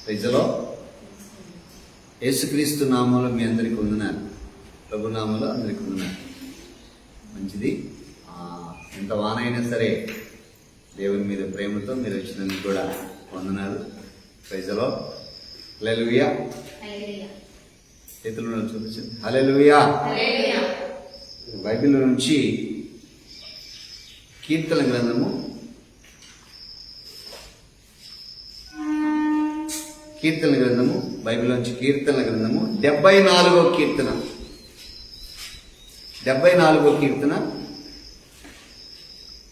ప్రజలో యేసుక్రీస్తు నామంలో మీ అందరికీ వందనాలు. ప్రభు నామంలో అందరికీ వందనాలు. మంచిది. ఎంత వాన అయినా సరే దేవుని మీద ప్రేమతో మీరు వచ్చినందుకు కూడా వందనాలు. ప్రజలో హల్లెలూయా. చేతుల్లో చూపించండి. హల్లెలూయా. బైబిల్ నుంచి కీర్తన గ్రంథము బైబిల్ నుంచి కీర్తన గ్రంథము 74వ కీర్తన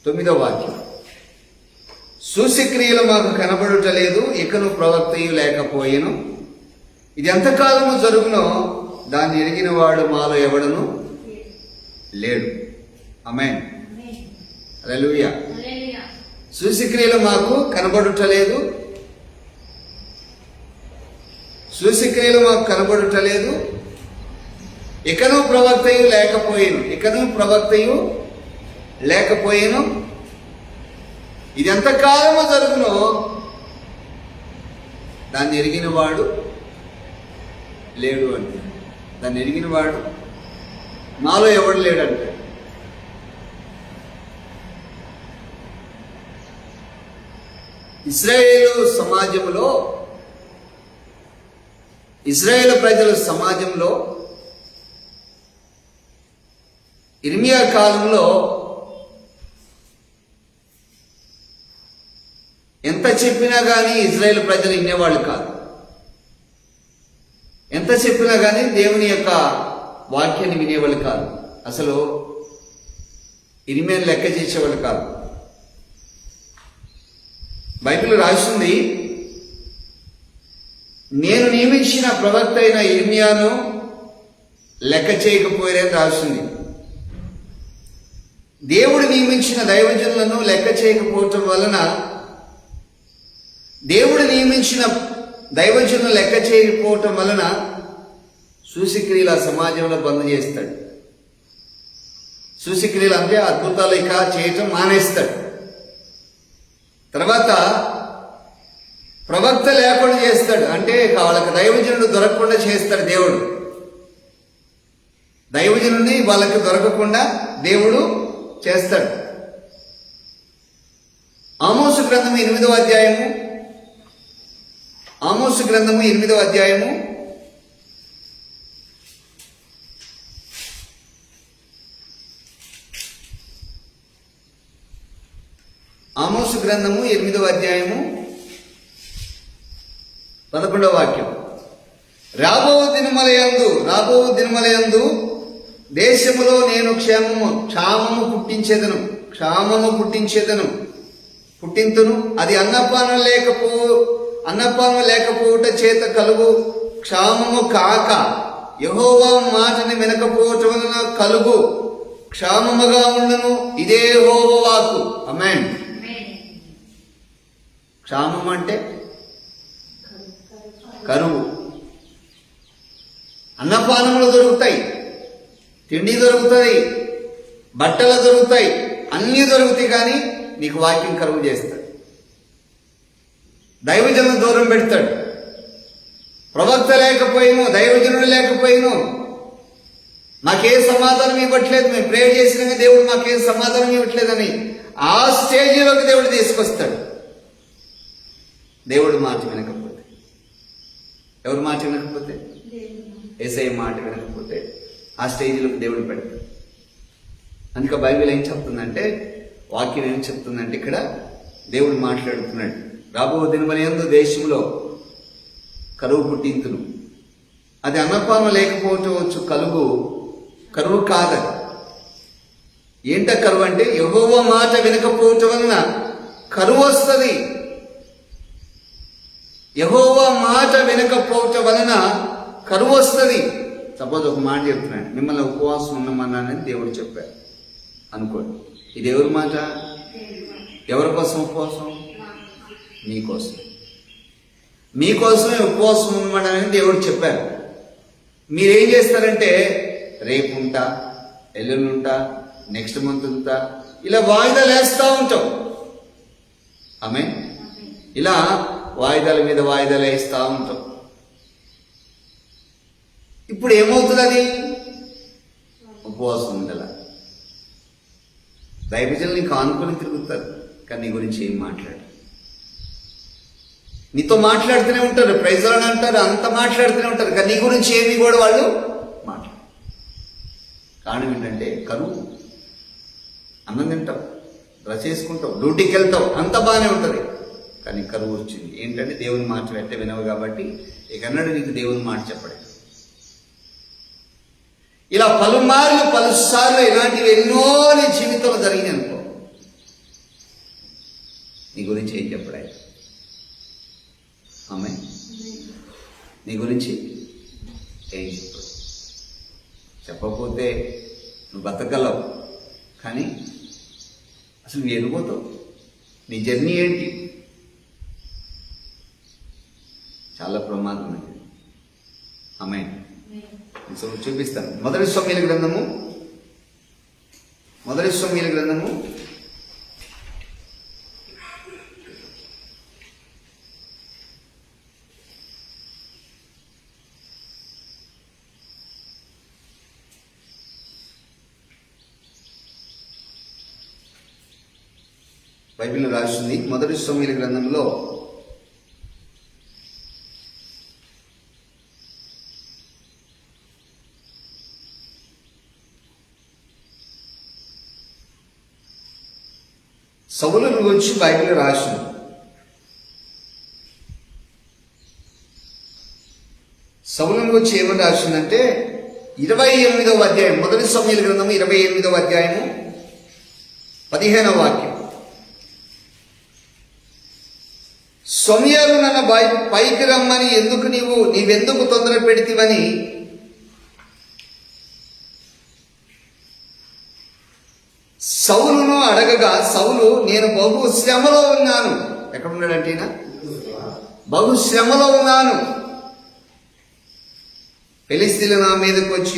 9వ వాక్యం. సూచక్రియలు మాకు కనబడుటలేదు, ఇకను ప్రవక్తయు లేకపోయెను. ఇది ఎంతకాలము జరుగునో దాన్ని ఎరిగిన వాడు మాలో ఎవడను లేడు. ఆమేన్. హల్లెలూయా. సూచక్రియలు మాకు కనబడుటలేదు, ఇకను ప్రవక్తయు లేకపోయేను. ఇది ఎంతకాలము జరుగునో దాన్ని ఎరిగిన వాడు లేడు అంటే, దాన్ని ఎరిగిన వాడు నాలో ఎవడు లేడంటే. ఇశ్రాయేలు ప్రజల సమాజంలో ఇర్మియా కాలంలో ఎంత చెప్పినా కానీ ఇశ్రాయేలు ప్రజలు వినేవాళ్ళు కాదు. ఎంత చెప్పినా కానీ దేవుని యొక్క వాక్యాన్ని వినేవాళ్ళు కాదు. అసలు ఇర్మియాను లెక్క చేసేవాళ్ళు కాదు. బైబిల్ రాసింది, నేను నియమించిన ప్రవక్త అయిన ఇర్మియాను లెక్క చేయకపోయారని రాసింది. దేవుడు నియమించిన దైవజనులను లెక్క చేయకపోవటం వలన, సూచక్రియలు ఆ సమాజంలో బంద్ చేస్తాడు. సూచక్రియలు అంటే అద్భుతాలు ఇక చేయటం మానేస్తాడు. తర్వాత ప్రవక్త లేకుండా చేస్తాడు. అంటే వాళ్ళకి దైవజనుడు దొరకకుండా చేస్తాడు దేవుడు. దైవజనుడిని వాళ్ళకి దొరకకుండా దేవుడు చేస్తాడు. ఆమోసు గ్రంథము 8వ అధ్యాయము ఆమోసు గ్రంథము 8వ అధ్యాయము 11వ వాక్యం. రాబో దినములయందు దేశములో నేను క్షామము పుట్టింతును. అది అన్నపానం లేకపోవుట చేత కలుగు క్షామము కాక, యెహోవా మాటని వినకపోవటం వలన కలుగు క్షామముగా ఉండును. ఇదే యెహోవా వాక్కు. ఆమేన్. క్షామం అంటే కరువు. అన్నపానములు దొరుకుతాయి, తిండి దొరుకుతుంది, బట్టలు దొరుకుతాయి, అన్నీ దొరుకుతాయి, కానీ నీకు వాక్యం కరువు చేస్తాడు. దైవజనుడు దూరం పెడతాడు. ప్రవక్త లేకపోయిను, దైవజనుడు లేకపోయిను, మాకే సమాధానం ఇవ్వట్లేదు, మేము ప్రేయర్ చేసినా దేవుడు మాకేం సమాధానం ఇవ్వట్లేదని ఆ స్టేజీలోకి దేవుడు తీసుకొస్తాడు. దేవుడు మాట వినకపోతే, ఎవరి మాట వినకపోతే, యేసయ్య మాట వినకపోతే ఆ స్టేజ్లోకి దేవుడు పెడతాడు. అందుకే బైబిల్ ఏం చెప్తుందంటే, వాక్యం ఏం చెప్తుందంటే, ఇక్కడ దేవుడు మాట్లాడుతున్నాడు. రాబో దినములందు దేశంలో కరువు పుట్టింతును. అది అన్నపానం లేకపోవచ్చు, కరువు కాదు. ఏంట కరువు అంటే, యెహోవా మాట వినకపోవటం వలన కరువు వస్తుంది. యెహోవా మాట వినకపోవటం వలన కరువు వస్తుంది. సపోజ్ ఒక మాట చెప్తున్నాడు, మిమ్మల్ని ఉపవాసం ఉండమన్నానని దేవుడు చెప్పాడు అనుకోండి. ఇది ఎవరి మాట? ఎవరి కోసం ఉపవాసం? మీకోసమే ఉపవాసం ఉండమని దేవుడు చెప్పారు. మీరేం చేస్తారంటే, రేపు ఉంటా, ఎల్లుండి ఉంటా, నెక్స్ట్ మంత్ ఉంటా, ఇలా వాయిదాలు వేస్తూ ఉంటాం. ఆమె ఇలా వాయిదాల మీద వాయిదాలు వేస్తూ ఉంటాం. ఇప్పుడు ఏమవుతుంది? అది ఉపవాసం ఉండాల. దైవజనులు నీకు ఆనుకొని తిరుగుతారు, కానీ నీ గురించి ఏం మాట్లాడు. నీతో మాట్లాడుతూనే ఉంటారు, ప్రైజ్ అని అంటారు, అంత మాట్లాడుతూనే ఉంటారు, కానీ నీ గురించి ఏమి కూడా వాళ్ళు మాట్లాడు. కారణం ఏంటంటే కరువు. అన్నం తింటాం, డ్రెస్ వేసుకుంటావు, డ్యూటీకి వెళ్తావు, అంత బాగానే ఉంటుంది, కానీ కరువు వచ్చింది. ఏంటంటే దేవుని మాట వెంట వినవు కాబట్టి ఇకన్నాడు నీకు దేవుని మాట చెప్పడం. ఇలా పలుసార్లు ఇలాంటివి ఎన్నో నీ జీవితంలో జరిగినాయి అనుకో, నీ గురించి ఏం చెప్పడా? ఆమె నీ గురించి ఏం చెప్పడు. చెప్పకపోతే నువ్వు బతకగలవు, కానీ అసలు నువ్వు ఎడిపోతావు. నీ జర్నీ ఏంటి? చాలా ప్రమాదమైంది. ఆమె చూపిస్తాను. మొదటి సమూయేలు గ్రంథము బైబిల్లో రాసింది. మొదటి సమూయేలు గ్రంథంలో 1 సౌలును గురించి బైబిల్ రాసింది. సౌలును గురించి ఏమని రాసిందంటే 28వ అధ్యాయం, మొదటి సమూయేలు గ్రంథము 28వ అధ్యాయము 15వ వాక్యం. సమూయేలు నన్ను పైకి రమ్మని నీవెందుకు తొందర పెడితివని సౌలును అడగగా, సౌలు నేను బహు శ్రమలో ఉన్నాను. ఎక్కడున్నాడంటే బహు శ్రమలో ఉన్నాను. ఫిలిస్తీన్లు నా మీదకి వచ్చి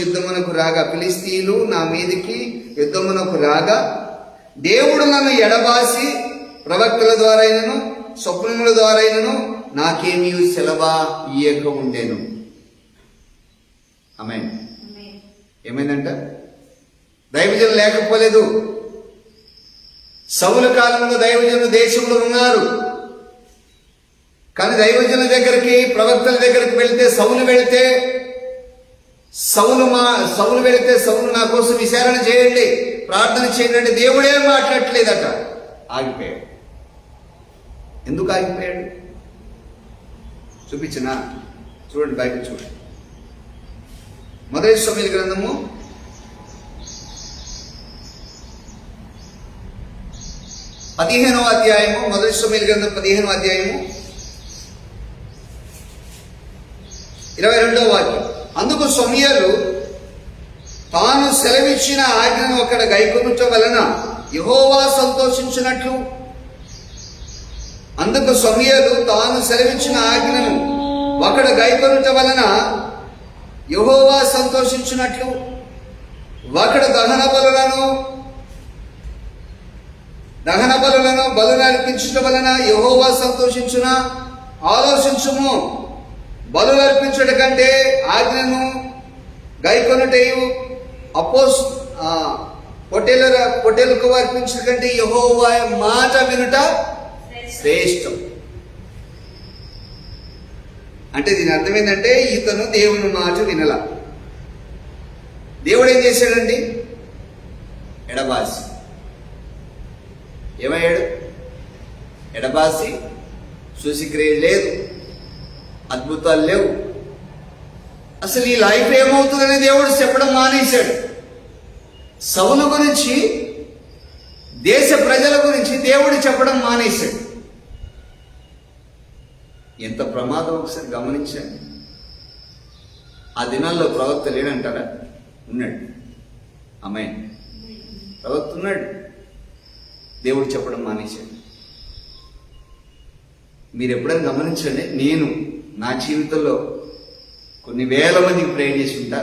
ఫిలిస్తీన్లు నా మీదకి యుద్ధమునకు రాగా దేవుడు నన్ను ఎడబాసి ప్రవక్తల ద్వారా అయినను స్వప్నముల ద్వారా అయినను నాకేమీ సెలవా ఇయ్యక ఉండేను. ఆమేన్. ఏమైందంట? దైవజనులు లేకపోలేదు. సౌలు కాలంలో దైవజనులు దేశంలో ఉన్నారు, కానీ దైవజనుల దగ్గరికి ప్రవక్తల దగ్గరికి వెళితే సౌలు వెళితే సౌలు నా కోసం విచారణ చేయండి, ప్రార్థన చేయండి అంటే దేవుడే మాట్లాడట్లేదట. ఆగిపోయాడు. ఎందుకు ఆగిపోయాడు? చూపించినా చూడండి, బైబిల్ చూడండి. మొదటి సమూయేలు గ్రంథము 15వ అధ్యాయము, మొదటి సమూయేలు గ్రంథం 15వ అధ్యాయము 22వ వాక్యం. అందుకు సమూయేలు తాను సెలవిచ్చిన ఆజ్ఞను ఒకడ గైకొనుట వలన యెహోవా సంతోషించినట్లు ఒకడు గైకొనుట వలన యెహోవా సంతోషించినట్లు ఒకడు దహన బలులను అర్పించుట వలన యెహోవా సంతోషించున. ఆలోచించుము, బలులు అర్పించుట కంటే ఆజ్ఞను గైకొనుటయు పొట్టేలకు అర్పించుట కంటే యెహోవా మాట వినుట శ్రేష్టం. అంటే దీని అర్థం ఏంటంటే ఇతను దేవుని మాట వినల. దేవుడు ఏం చేశాడండి? ఎడబాసి. ఏమయ్యాడు? ఎడబాసి. సూచిక్రియ లేదు, అద్భుతాలు లేవు. అసలు ఈ లైఫ్ ఏమవుతుందని దేవుడు చెప్పడం మానేశాడు. సౌలు గురించి, దేశ ప్రజల గురించి దేవుడు చెప్పడం మానేశాడు. ఎంత ప్రమాదం ఒకసారి గమనించండి. ఆ దినాల్లో ప్రవక్త లేడంటారా? ఉన్నాడు. ఆమేన్. ప్రవక్త ఉన్నాడు, దేవుడు చెప్పడం మానేశాడు. మీరు ఎప్పుడైనా గమనించండి, నేను నా జీవితంలో కొన్ని వేల మందికి ప్రేయర్ చేసి ఉంటా.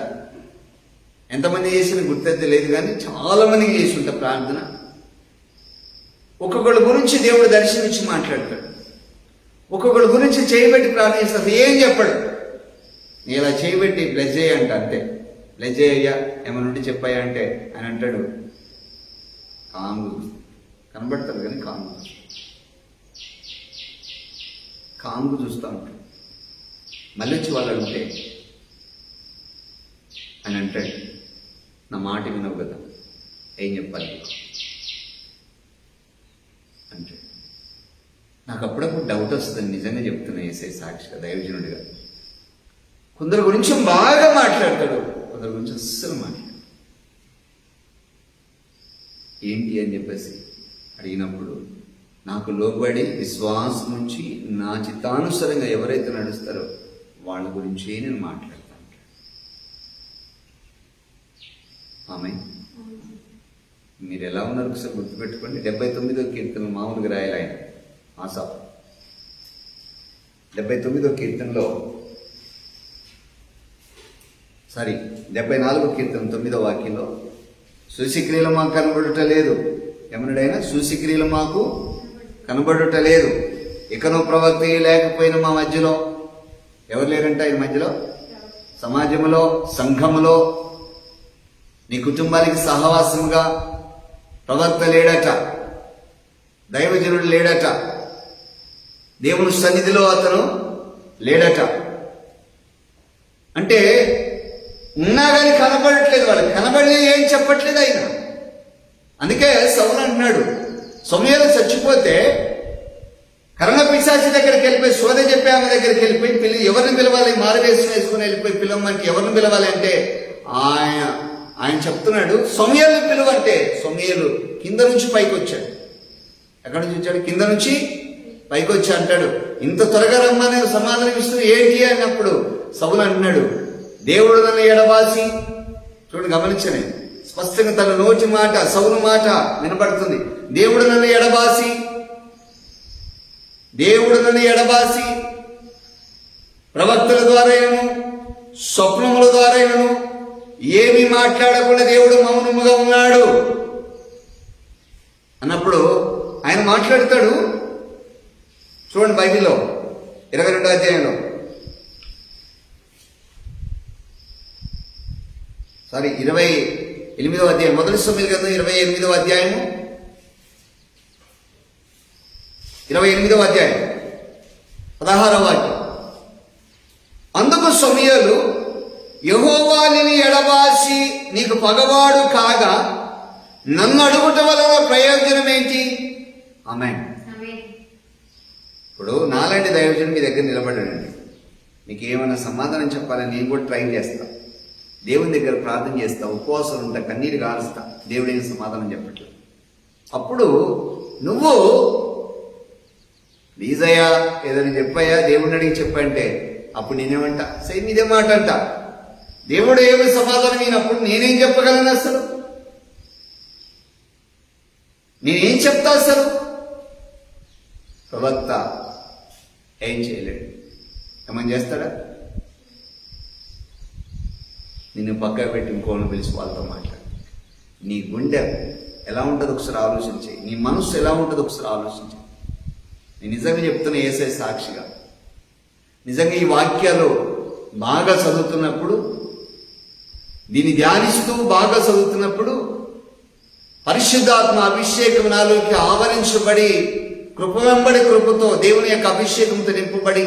ఎంతమంది చేసిన గుర్తెత్తే లేదు, కానీ చాలా మందికి చేసి ఉంటా ప్రార్థన. ఒక్కొక్కడి గురించి దేవుడు దర్శనమిచ్చి మాట్లాడతాడు. ఒక్కొక్కరి గురించి చేయబెట్టి ప్రార్థిస్తారు, ఏం చెప్పడు. నీ ఇలా చేయబెట్టి బ్లెస్ చేయ అంట, అంతే. బ్లెస్ చేయయ్యా, ఏమైనా ఉండి చెప్పాయా అంటే ఆయన అంటాడు కాంగు కనబడతారు కానీ కాంగు చూస్తూ ఉంటాడు. మళ్ళీ వచ్చి వాళ్ళు అడిగితే అని అంటాడు, నా మాట వినవు కదా, ఏం చెప్పాలి అంటే. నాకు అప్పుడప్పుడు డౌట్ వస్తుంది, నిజంగా చెప్తున్నా ఏసై సాక్షిగా, దైవజనుడిగా. కొందరు గురించి బాగా మాట్లాడతాడు, కొందరు గురించి అస్సలు మాట్లాడు. ఏంటి అని చెప్పేసి అడిగినప్పుడు, నాకు లోబడి విశ్వాసం నుంచి నా చిత్తానుసారంగా ఎవరైతే నడుస్తారో వాళ్ళ గురించే నేను మాట్లాడతాను. ఆమె మీరు ఎలా ఉన్నారు ఒకసారి గుర్తుపెట్టుకోండి. 79వ కీర్తన మామూలుగా రాయాలి ఆయన ఆసాఫ్. 79వ కీర్తనలో 74వ కీర్తన 9వ వాక్యంలో, సూచిక్రియలు మాకు కనబడుట లేదు. ఏమన్నాడైనా? సూచిక్రియలు మాకు కనబడుట లేదు. ఇకను ప్రవక్త లేకపోయిన మా మధ్యలో ఎవరు లేరంట? ఈ మధ్యలో సమాజంలో, సంఘములో, నీ కుటుంబానికి సహవాసముగా ప్రవక్త లేడట, దైవజనుడు లేడట, దేవుని సన్నిధిలో అతను లేడట. అంటే ఉన్నా కానీ కనబడట్లేదు, వాళ్ళకి కనబడి ఏం చెప్పట్లేదు ఆయన. అందుకే సౌలు అంటున్నాడు, సమూయేలు చచ్చిపోతే కరణ పిశాచి దగ్గరికి వెళ్ళిపోయి సోద చెప్పే ఆమె దగ్గరికి వెళ్ళిపోయి ఎవరిని పిలవాలి, వేసుకుని వెళ్ళిపోయి పిలవమంటే ఎవరిని పిలవాలి అంటే ఆయన చెప్తున్నాడు సమూయేలుని పిలువంటే సమూయేలు కింద నుంచి పైకి వచ్చాడు. ఎక్కడి నుంచి వచ్చాడు? కింద నుంచి పైకి వచ్చి అంటాడు, ఇంత త్వరగా రమ్మని సమాధానం ఇస్తూ ఏంటి అన్నప్పుడు సౌలు అంటున్నాడు, దేవుడు నన్ను ఎడబాసి. చూడండి, గమనించండి, స్పష్టంగా తన నోటి మాట, సౌలు మాట వినబడుతుంది. దేవుడు నన్ను ఎడబాసి ప్రవక్తల ద్వారాను స్వప్నముల ద్వారాను ఏమీ మాట్లాడకుండా దేవుడు మౌనముగా ఉన్నాడు అన్నప్పుడు ఆయన మాట్లాడతాడు. చూడండి, బైబిల్లో 22వ అధ్యాయంలో 28వ అధ్యాయం, మొదటి సమూయేలు గ్రంథం 28వ అధ్యాయము 28వ అధ్యాయం 16వ వాక్యం. అందుకు సమూయేలు, యెహోవా నిన్ను ఎడబాసి నీకు పగవాడు కాగా నన్ను అడుగుట వలన ప్రయోజనం ఏంటి? ఆమేన్. ఇప్పుడు నాలాంటి దైవజనుడు మీ దగ్గర నిలబడాడండి, మీకు ఏమైనా సమాధానం చెప్పాలని నేను కూడా ట్రై చేస్తా, దేవుని దగ్గర ప్రార్థన చేస్తా, ఉపవాసం ఉంటా, కన్నీరు కారుస్తా, దేవుడు ఏం సమాధానం చెప్పట్లేదు. అప్పుడు నువ్వు ప్లీజ్ అయ్యా ఏదైనా చెప్పయ్యా, దేవుడిని అడిగి చెప్పంటే అప్పుడు నేనేమంటా? సేమ్ ఇదే మాట అంట. దేవుడు ఏమి సమాధానం అయినప్పుడు నేనేం చెప్పగలను? అసలు నేనేం చెప్తా? అసలు ప్రవక్త ఏం చేయలేడు. ఏమని చేస్తాడా? నిన్ను పక్కకు పెట్టి ఇంకోని పిలిచి వాళ్ళతో మాట్లాడు. నీ గుండె ఎలా ఉంటుందో ఒకసారి ఆలోచించే, నీ మనస్సు ఎలా ఉంటుందో ఒకసారి ఆలోచించే. నేను నిజంగా చెప్తున్నా యేసయ్య సాక్షిగా, నిజంగా ఈ వాక్యాలు బాగా చదువుతున్నప్పుడు, దీన్ని ధ్యానిస్తూ బాగా చదువుతున్నప్పుడు పరిశుద్ధాత్మ అభిషేకం నాలోకి ఆవరించబడి కృప వెంబడి కృపతో దేవుని యొక్క అభిషేకంతో నింపబడి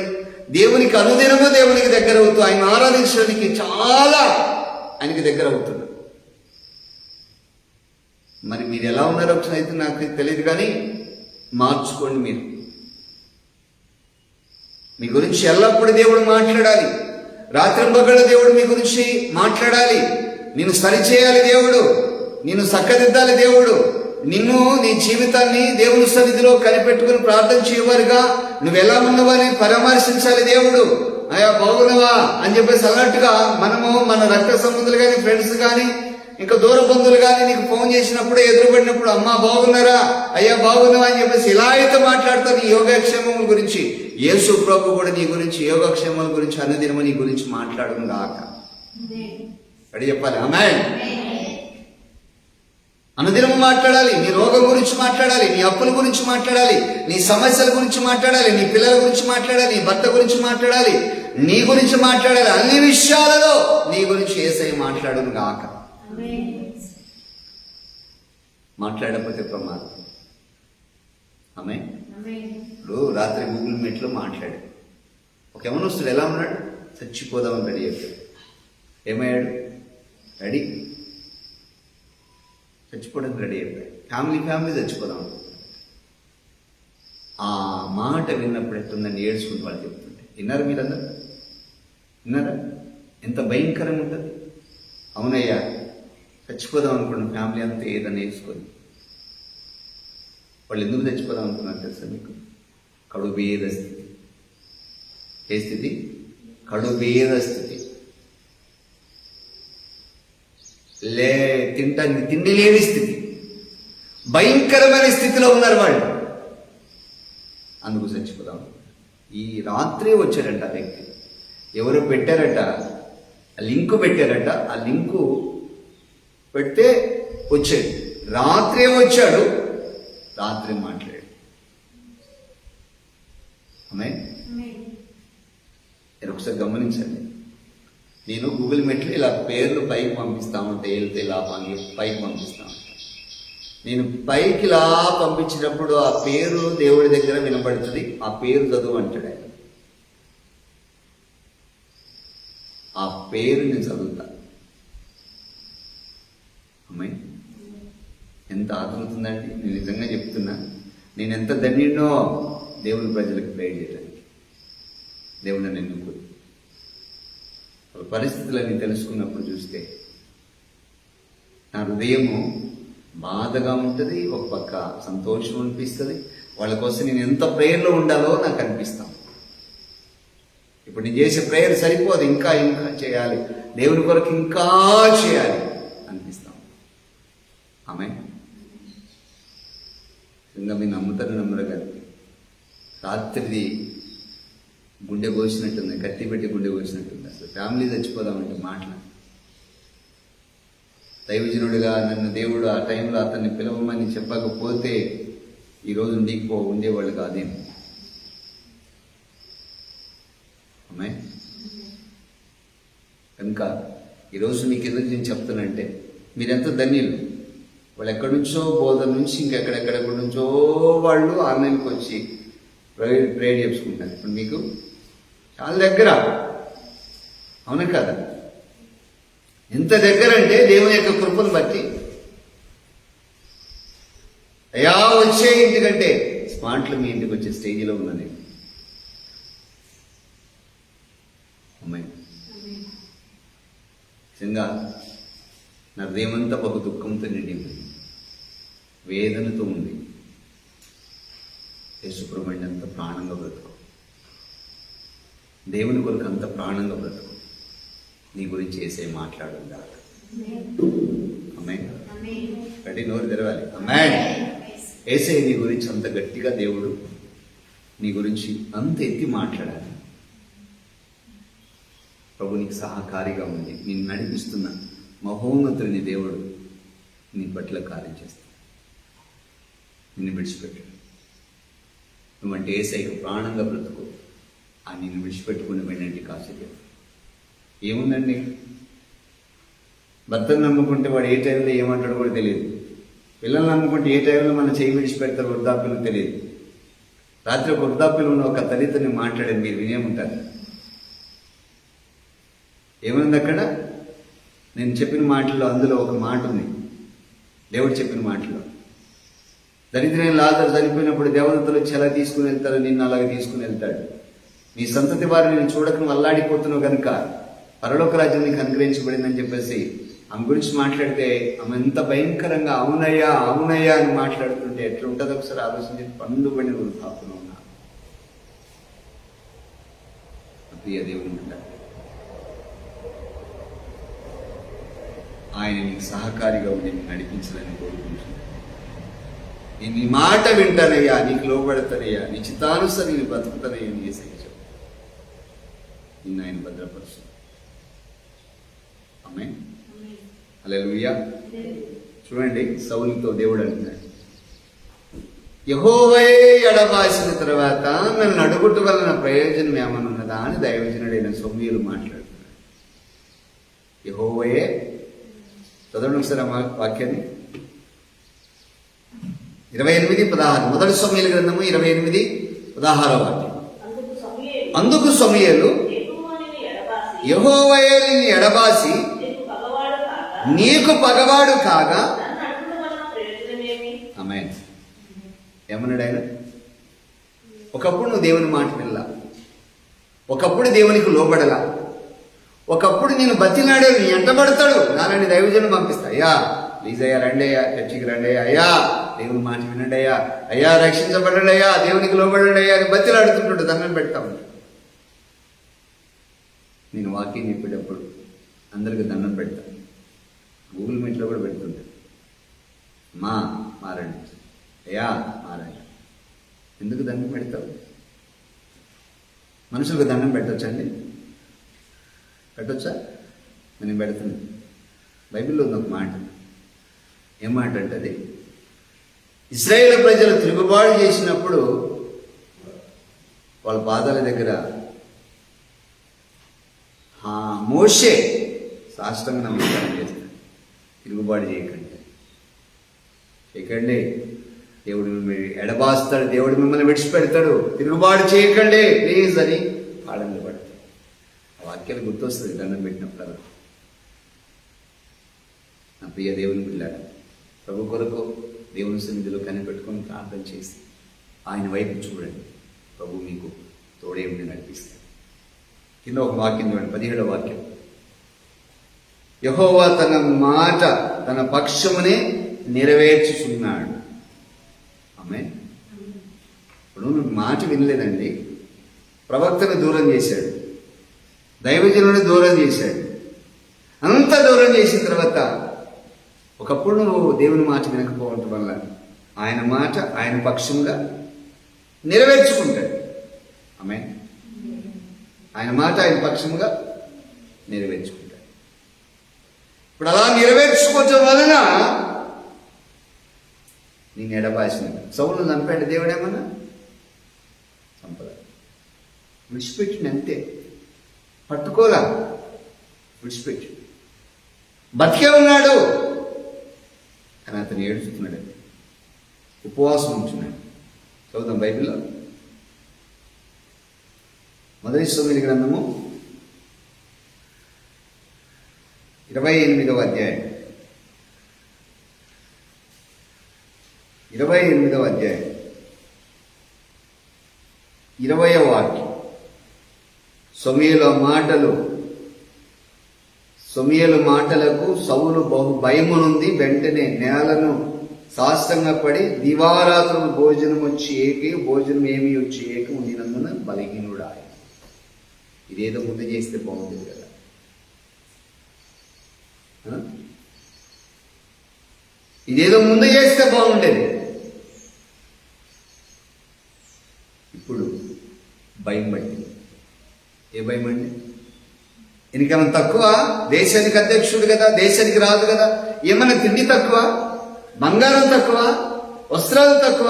దేవునికి అనుదినము దేవునికి దగ్గర అవుతూ ఆయన ఆరాధించడానికి చాలా ఆయనకి దగ్గర అవుతున్నాడు. మరి మీరు ఎలా ఉన్నారో ఒకసారి అయితే నాకు తెలియదు, కానీ మార్చుకోండి. మీరు మీ గురించి ఎల్లప్పుడూ దేవుడు మాట్లాడాలి. రాత్రింబగళ్ళ దేవుడు మీ గురించి మాట్లాడాలి. నిన్ను సరిచేయాలి దేవుడు, నిన్ను చక్కదిద్దాలి దేవుడు, నిన్ను నీ జీవితాన్ని దేవుని సన్నిధిలో కనిపెట్టుకుని ప్రార్థన చేయవారుగా నువ్వు ఎలా ఉన్నావని పరామర్శించాలి దేవుడు. అయ్యా బాగున్నావా అని చెప్పేసి అన్నట్టుగా మనము మన రక్త సంబంధులు కానీ, ఫ్రెండ్స్ కానీ, ఇంకా దూర బంధువులు కానీ నీకు ఫోన్ చేసినప్పుడు, ఎదురుపడినప్పుడు అమ్మా బాగున్నారా, అయ్యా బాగున్నావా అని చెప్పేసి ఇలా అయితే మాట్లాడతారు నీ యోగక్షేమముల గురించి. యేసు ప్రభు కూడా నీ గురించి యోగక్షేమాల గురించి అనుదినము నీ గురించి మాట్లాడడం గాక. అడి చెప్పాలి ఆమేన్. అనుదినము మాట్లాడాలి. నీ రోగం గురించి మాట్లాడాలి, నీ అప్పుల గురించి మాట్లాడాలి, నీ సమస్యల గురించి మాట్లాడాలి, నీ పిల్లల గురించి మాట్లాడాలి, నీ భర్త గురించి మాట్లాడాలి, నీ గురించి మాట్లాడాలి. అన్ని విషయాలలో నీ గురించి యేసయ్య మాట్లాడును గాక. మాట్లాడకపోతే ప్రమాదం. ఆమె ఇప్పుడు రాత్రి గూగుల్ మీట్లో మాట్లాడు. ఒక యవనస్తుడు ఎలా ఉన్నాడు? చచ్చిపోదామని రెడీ అయిపోయాడు. ఏమయ్యాడు? రెడీ, చచ్చిపోవడానికి రెడీ అయిపోయాడు. ఫ్యామిలీ చచ్చిపోదాం. ఆ మాట విన్నప్పుడు ఎట్టుందని ఏడ్చుకుంటూ వాళ్ళు చెప్తుంటే విన్నారు? మీరందరూ విన్నారా? ఎంత భయంకరంగా ఉంటుంది. అవునయ్యా, చచ్చిపోదాం అనుకున్న ఫ్యామిలీ అంతా ఏదన్నా వేసుకొని వాళ్ళు ఎందుకు చచ్చిపోదాం అనుకున్నారు తెలుసా మీకు? కడుబేద స్థితి. ఏ స్థితి? కడుబేద స్థితి. తిండి లేని స్థితి, భయంకరమైన స్థితిలో ఉన్నారు వాళ్ళు. అందుకు చచ్చిపోదాం. ఈ రాత్రి వచ్చాడంట ఆ వ్యక్తి. ఎవరు పెట్టారట? లింకు పెట్టారట. ఆ లింకు పెడితే వచ్చాడు. రాత్రే వచ్చాడు, రాత్రి మాట్లాడాడు. ఒకసారి గమనించండి. నేను గూగుల్ మీట్లో ఇలా పేర్లు పైకి పంపిస్తా ఉంటే వెళ్తే ఇలా పైకి పంపిస్తా ఉంటాను. నేను పైకి ఇలా పంపించినప్పుడు ఆ పేరు దేవుడి దగ్గర వినపడుతుంది. ఆ పేరు చదువు అంటాడు ఆయన. ఆ పేరు నేను చదువుతా. అమ్మాయి ఎంత ఆతృతుందండి. నేను నిజంగా చెప్తున్నా, నేను ఎంత ధన్యుడినో దేవుని ప్రజలకు ప్రేర్ చేయడానికి. దేవుడు నన్ను ఎన్నుకోదు. పరిస్థితులన్నీ తెలుసుకున్నప్పుడు చూస్తే నా హృదయము బాధగా ఉంటుంది, ఒక పక్క సంతోషం అనిపిస్తుంది. వాళ్ళ కోసం నేను ఎంత ప్రేయర్లో ఉండాలో నాకు అనిపిస్తాం. ఇప్పుడు నేను చేసే ప్రేయర్ సరిపోదు, ఇంకా ఇంకా చేయాలి, దేవుని కొరకు ఇంకా చేయాలి అనిపిస్తాం. ఆమె ఇంకా మీరు నమ్ముతారు నమ్మరు కానీ రాత్రిది గుండె కోసినట్టుంది, కత్తి పెట్టి గుండె కోసినట్టుంది. అసలు ఫ్యామిలీ చచ్చిపోదామంటే మాటలు. దైవజనుడిగా నన్ను దేవుడు ఆ టైంలో అతన్ని పిలవమని చెప్పకపోతే ఈరోజు ఉండేవాళ్ళు కాదేమో. అమ్మాయి కనుక ఈరోజు మీకు ఎందుకు నేను చెప్తానంటే, మీరెంత ధన్యులు. వాళ్ళు ఎక్కడి నుంచో బోధన నుంచి ఇంకెక్కడెక్కడెక్కడి నుంచో వాళ్ళు ఆన్లైన్కి వచ్చి ప్రేయర్ చేసుకుంటారు. ఇప్పుడు మీకు చాలా దగ్గర, అవునా కదా? ఎంత దగ్గర అంటే దేవుని యొక్క కృపను బట్టి. అయ్యా వచ్చే ఇంటికంటే స్మార్ట్లు మీ ఇంటికి వచ్చే స్టేజీలో ఉన్నా నేను. అమ్మాయి నిజంగా నా హృదయమంతా ఒక దుఃఖంతో నిండి ఉంది, వేదనతో ఉంది. యేసుప్రభుని అంత ప్రాణంగా బ్రతుకు, దేవుని కొరకు అంత ప్రాణంగా బ్రతుకు. నీ గురించి యేసయ్య మాట్లాడుందా? ఆమేన్. గట్టి నోరు తెరవాలి. ఆమేన్. యేసయ్య నీ గురించి అంత గట్టిగా, దేవుడు నీ గురించి అంత ఎత్తి మాట్లాడాలి. ప్రభు నీకు సహకారిగా ఉంది, నిన్ను నడిపిస్తున్న మహోన్నతుని దేవుడు నీ పట్ల కార్యం చేస్తాడు. నిన్ను విడిచిపెట్టాడు. నువ్వంటే యేసయ్యకు ప్రాణంగా బ్రతుకు. ఆ నిన్ను విడిచిపెట్టుకుని వెళ్ళండి కాసేపు. ఏముందండి, భర్తను నమ్ముకుంటే వాడు ఏ టైంలో ఏమంటాడో కూడా తెలియదు. పిల్లల్ని నమ్ముకుంటే ఏ టైంలో మన చేయి విడిచిపెడతారు వృద్ధాప్యులు తెలియదు. రాత్రి ఒక వృద్ధాప్యులు ఉన్న ఒక తల్లితోని మాట్లాడేది మీరు వినే ఉంటారు. ఏముంది అక్కడ? నేను చెప్పిన మాటల్లో అందులో ఒక మాట ఉంది. దేవుడు చెప్పిన మాటలో, దరిద్రైన లాజరు చనిపోయినప్పుడు దేవదూతలు చెల తీసుకుని వెళ్తారు, నిన్ను అలాగే తీసుకుని వెళ్తాడు. నీ సంతతి వారిని నేను చూడక నువ్వు అల్లాడిపోతున్నావు కనుక పరలోక రాజ్యం నీకు అనుగ్రహించబడిందని చెప్పేసి ఆమె గురించి మాట్లాడితే ఆమె ఎంత భయంకరంగా అవునయ్యా అవునయ్యా అని మాట్లాడుతుంటే ఎట్లా ఉంటుందో ఒకసారి ఆలోచించి. పండుబడిన వృద్ధాప్యంలో ఉన్నా ప్రియ దేవుని ఉంటాడు. ఆయన నీకు సహకారిగా ఉండి నడిపించాలని కోరుకుంటున్నాను. నేను నీ మాట వింటానయ్యా, నీకు లోబడతానయ్యా, నీ చిత్తానుసారి నేను బతుకుతానయ్యా అని యేసయ్య నిన్ను ఆయన భద్రపరుస్తాడు. ఆమేన్. హల్లెలూయా. చూడండి, సౌలుతో దేవుడు అంటున్నాడు, యెహోవాయే ఎడబాసిన తర్వాత నన్ను అడుగుట వలన ప్రయోజనం ఏమన్నా ఉన్నదా అని దైవజనుడైన సమూయేలు మాట్లాడుతున్నాడు. యెహోవాయే, చదవండి ఒకసారి ఆ వాక్యాన్ని. 28:16 మొదటి సమూయేలు గ్రంథము 28:16 వాక్యం. అందుకు సమూయేలు, యెహోవాయే నిన్ను ఎడబాసి నీకు పగవాడు కాగా. ఆమేన్. ఏమన్నాడు ఆయన? ఒకప్పుడు నువ్వు దేవుని మాట వినలా, ఒకప్పుడు దేవునికి లోబడలా, ఒకప్పుడు నేను బతినాడే నీ ఎంటబడతాడు, నాలని దైవజనం పంపిస్తా, అయ్యా ప్లీజ్ అయ్యా రండి అయ్యా, చర్చికి రండి అయ్యా, అయ్యా దేవుని మాట వినండి అయ్యా, అయ్యా రక్షించబడండి అయ్యా, దేవునికి లోబడండి అయ్యా అని బతిలాడుతుంటాడు, దండం పెడతా ఉంటాడు. నేను వాకింగ్ చెప్పేటప్పుడు అందరికి దండం పెడతాను, గూగుల్ మీట్లో కూడా పెడుతుంటాను, మారండి అయ్యా మారండి. ఎందుకు దండం పెడతావు? మనుషులకు దండం పెట్టవచ్చండి? పెట్టవచ్చా? నేను పెడుతున్నాను. బైబిల్లో ఉంది ఒక మాట. ఏం మాట అంటే, అది ఇశ్రాయేలు ప్రజలు తిరుగుబాటు చేసినప్పుడు వాళ్ళ పాదాల దగ్గర మోషే సాష్టంగా నమస్కారం చేస్తాడు, తిరుగుబాటు చేయకండి, దేవుడు మిమ్మల్ని ఎడబాస్తాడు, దేవుడు మిమ్మల్ని విడిచిపెడతాడు, తిరుగుబాటు చేయకండి ప్లీజ్ అని పాడంలో పడతాడు. ఆ వాక్యాలు గుర్తొస్తుంది దండం పెట్టినప్పుడు. నా ప్రియ దేవుని పిల్లాడు, ప్రభు కొరకు దేవుని సన్నిధిలో కనిపెట్టుకొని ప్రార్థన చేసి ఆయన వైపు చూడండి, ప్రభు మీకు తోడే ఉండి నడిపిస్తాడు. కింద ఒక వాక్యం చూడండి, 17వ వాక్యం. యెహోవా తన మాట తన పక్షమునే నెరవేర్చుచున్నాడు. ఆమేన్. ఇప్పుడు నువ్వు మాట వినలేదండి, ప్రవక్తను దూరం చేశాడు, దైవజనుని దూరం చేశాడు, అంత దూరం చేసిన తర్వాత ఒకప్పుడు నువ్వు దేవుని మాట వినకపోవటం వల్ల ఆయన మాట ఆయన పక్షంగా నెరవేర్చుకుంటాడు. ఆమేన్. ఆయన మాట ఆయన పక్షంగా నెరవేర్చుకుంటాడు. ఇప్పుడు అలా నెరవేర్చుకోవటం వలన నేను ఎడబాసిన సౌలును చంపాడు దేవుడేమన్నా? చంపద, విడిచిపెట్టింది అంతే, పట్టుకోలా, విడిచిపెట్టి బతికే ఉన్నాడు. కానీ అతను ఏడుస్తున్నాడు, ఉపవాసం ఉంటున్నాడు. చదువుతాం బైబిల్లో మొదటి సమూయేలు గ్రంథము 28వ అధ్యాయం 20వ వాక్యం. సమూయేలు మాటలకు సౌలు బహు భయమునుంది, వెంటనే నేలను సాష్టంగపడి దివారాత్రులు భోజనం ఏమి వచ్చి ఏకి ఉండినందున బలహీనుడు ఆయన. ఇదేదో ముందు చేస్తే బాగుంటుంది కదా. ఇదేదో ముందు చేస్తే బాగుండేది. ఇప్పుడు భయం పట్టింది. ఏ భయం అండి? ఎనికన్నా తక్కువ? దేశానికి అధ్యక్షుడు కదా, దేశానికి రాదు కదా. ఏమన్నా తిండి తక్కువ, బంగారం తక్కువ, వస్త్రాలు తక్కువ,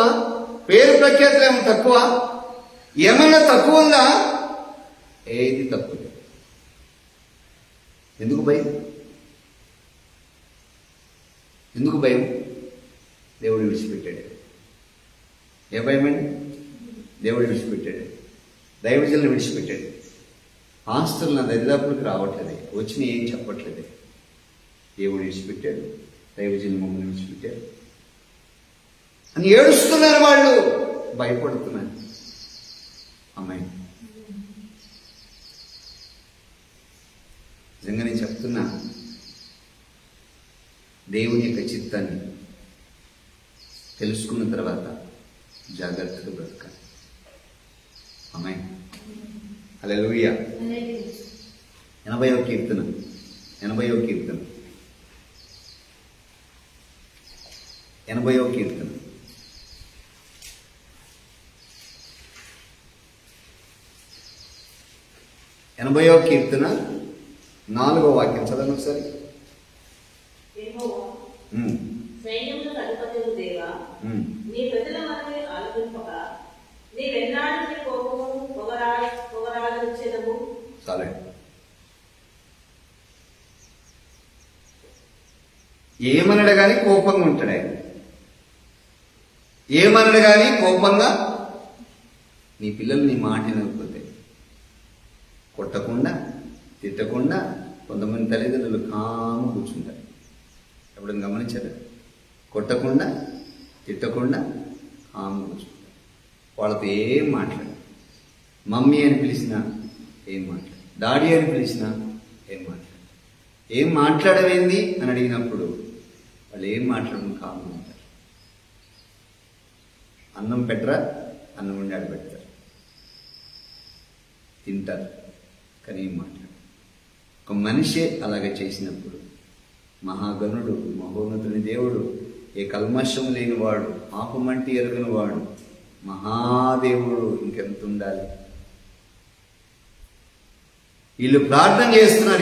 పేరు ప్రఖ్యాతులు ఏమన్నా తక్కువ? ఏమన్నా తక్కువ ఉందా? ఏది తక్కువ. ఎందుకు భయం? ఎందుకు భయం? దేవుడు విడిచిపెట్టాడు. ఏ భయం అండి? దేవుడు విడిచిపెట్టాడు, దైవజనులను విడిచిపెట్టాడు. ఆస్తులు నా దరిదాపులకు రావట్లేదు, వచ్చిన ఏం చెప్పట్లేదు. దేవుడు విడిచిపెట్టాడు, దైవజనులు మమ్మల్ని విడిచిపెట్టాడు అని ఏడుస్తున్నారు వాళ్ళు, భయపడుతున్నారు. అమ్మాయి నిజంగా నేను చెప్తున్నా, దేవుని యొక్క చిత్తాన్ని తెలుసుకున్న తర్వాత జాగ్రత్తగా బ్రతకాలి. అమ్మాయి హల్లెలూయా. 80వ కీర్తన 80వ కీర్తన 80వ కీర్తన 80వ కీర్తన 4వ వాక్యం చదవండి ఒకసారి. సైన్యములకు అధిపతియగు దేవా, నీ ప్రజల మనవి ఆలకింపక నీవెన్నాడు నీ కోపము పొగరాలించెదవు. సరే, ఏమనడు కానీ కోపంగా ఉంటాడు ఆయన. ఏమనడు కానీ కోపంగా. నీ పిల్లలు నీ మాట వినకపోతే కొట్టకుండా తిట్టకుండా కొంతమంది తల్లిదండ్రులు కాము కూర్చుంటారు. ఎప్పుడైనా గమనించారు? కొట్టకుండా తిట్టకుండా కాము కూర్చుంటారు. వాళ్ళతో ఏం మాట్లాడు. మమ్మీ అని పిలిచినా ఏం మాట్లాడు, డాడీ అని పిలిచినా ఏం మాట్లాడు. ఏం మాట్లాడవేంది అని అడిగినప్పుడు వాళ్ళు ఏం మాట్లాడడం కాము ఉంటారు. అన్నం పెట్టరా, అన్నం వండి ఆడబెడతారు, తింటారు, కానీ ఏం మాట్లాడు. ఒక మనిషే అలాగే చేసినప్పుడు మహాగణుడు, మహోన్నతుని దేవుడు, ఏ కల్మషం లేనివాడు, పాపమంటి ఎరుగని వాడు, మహాదేవుడు ఇంకెంత ఉండాలి. వీళ్ళు ప్రార్థన చేస్తున్నారు.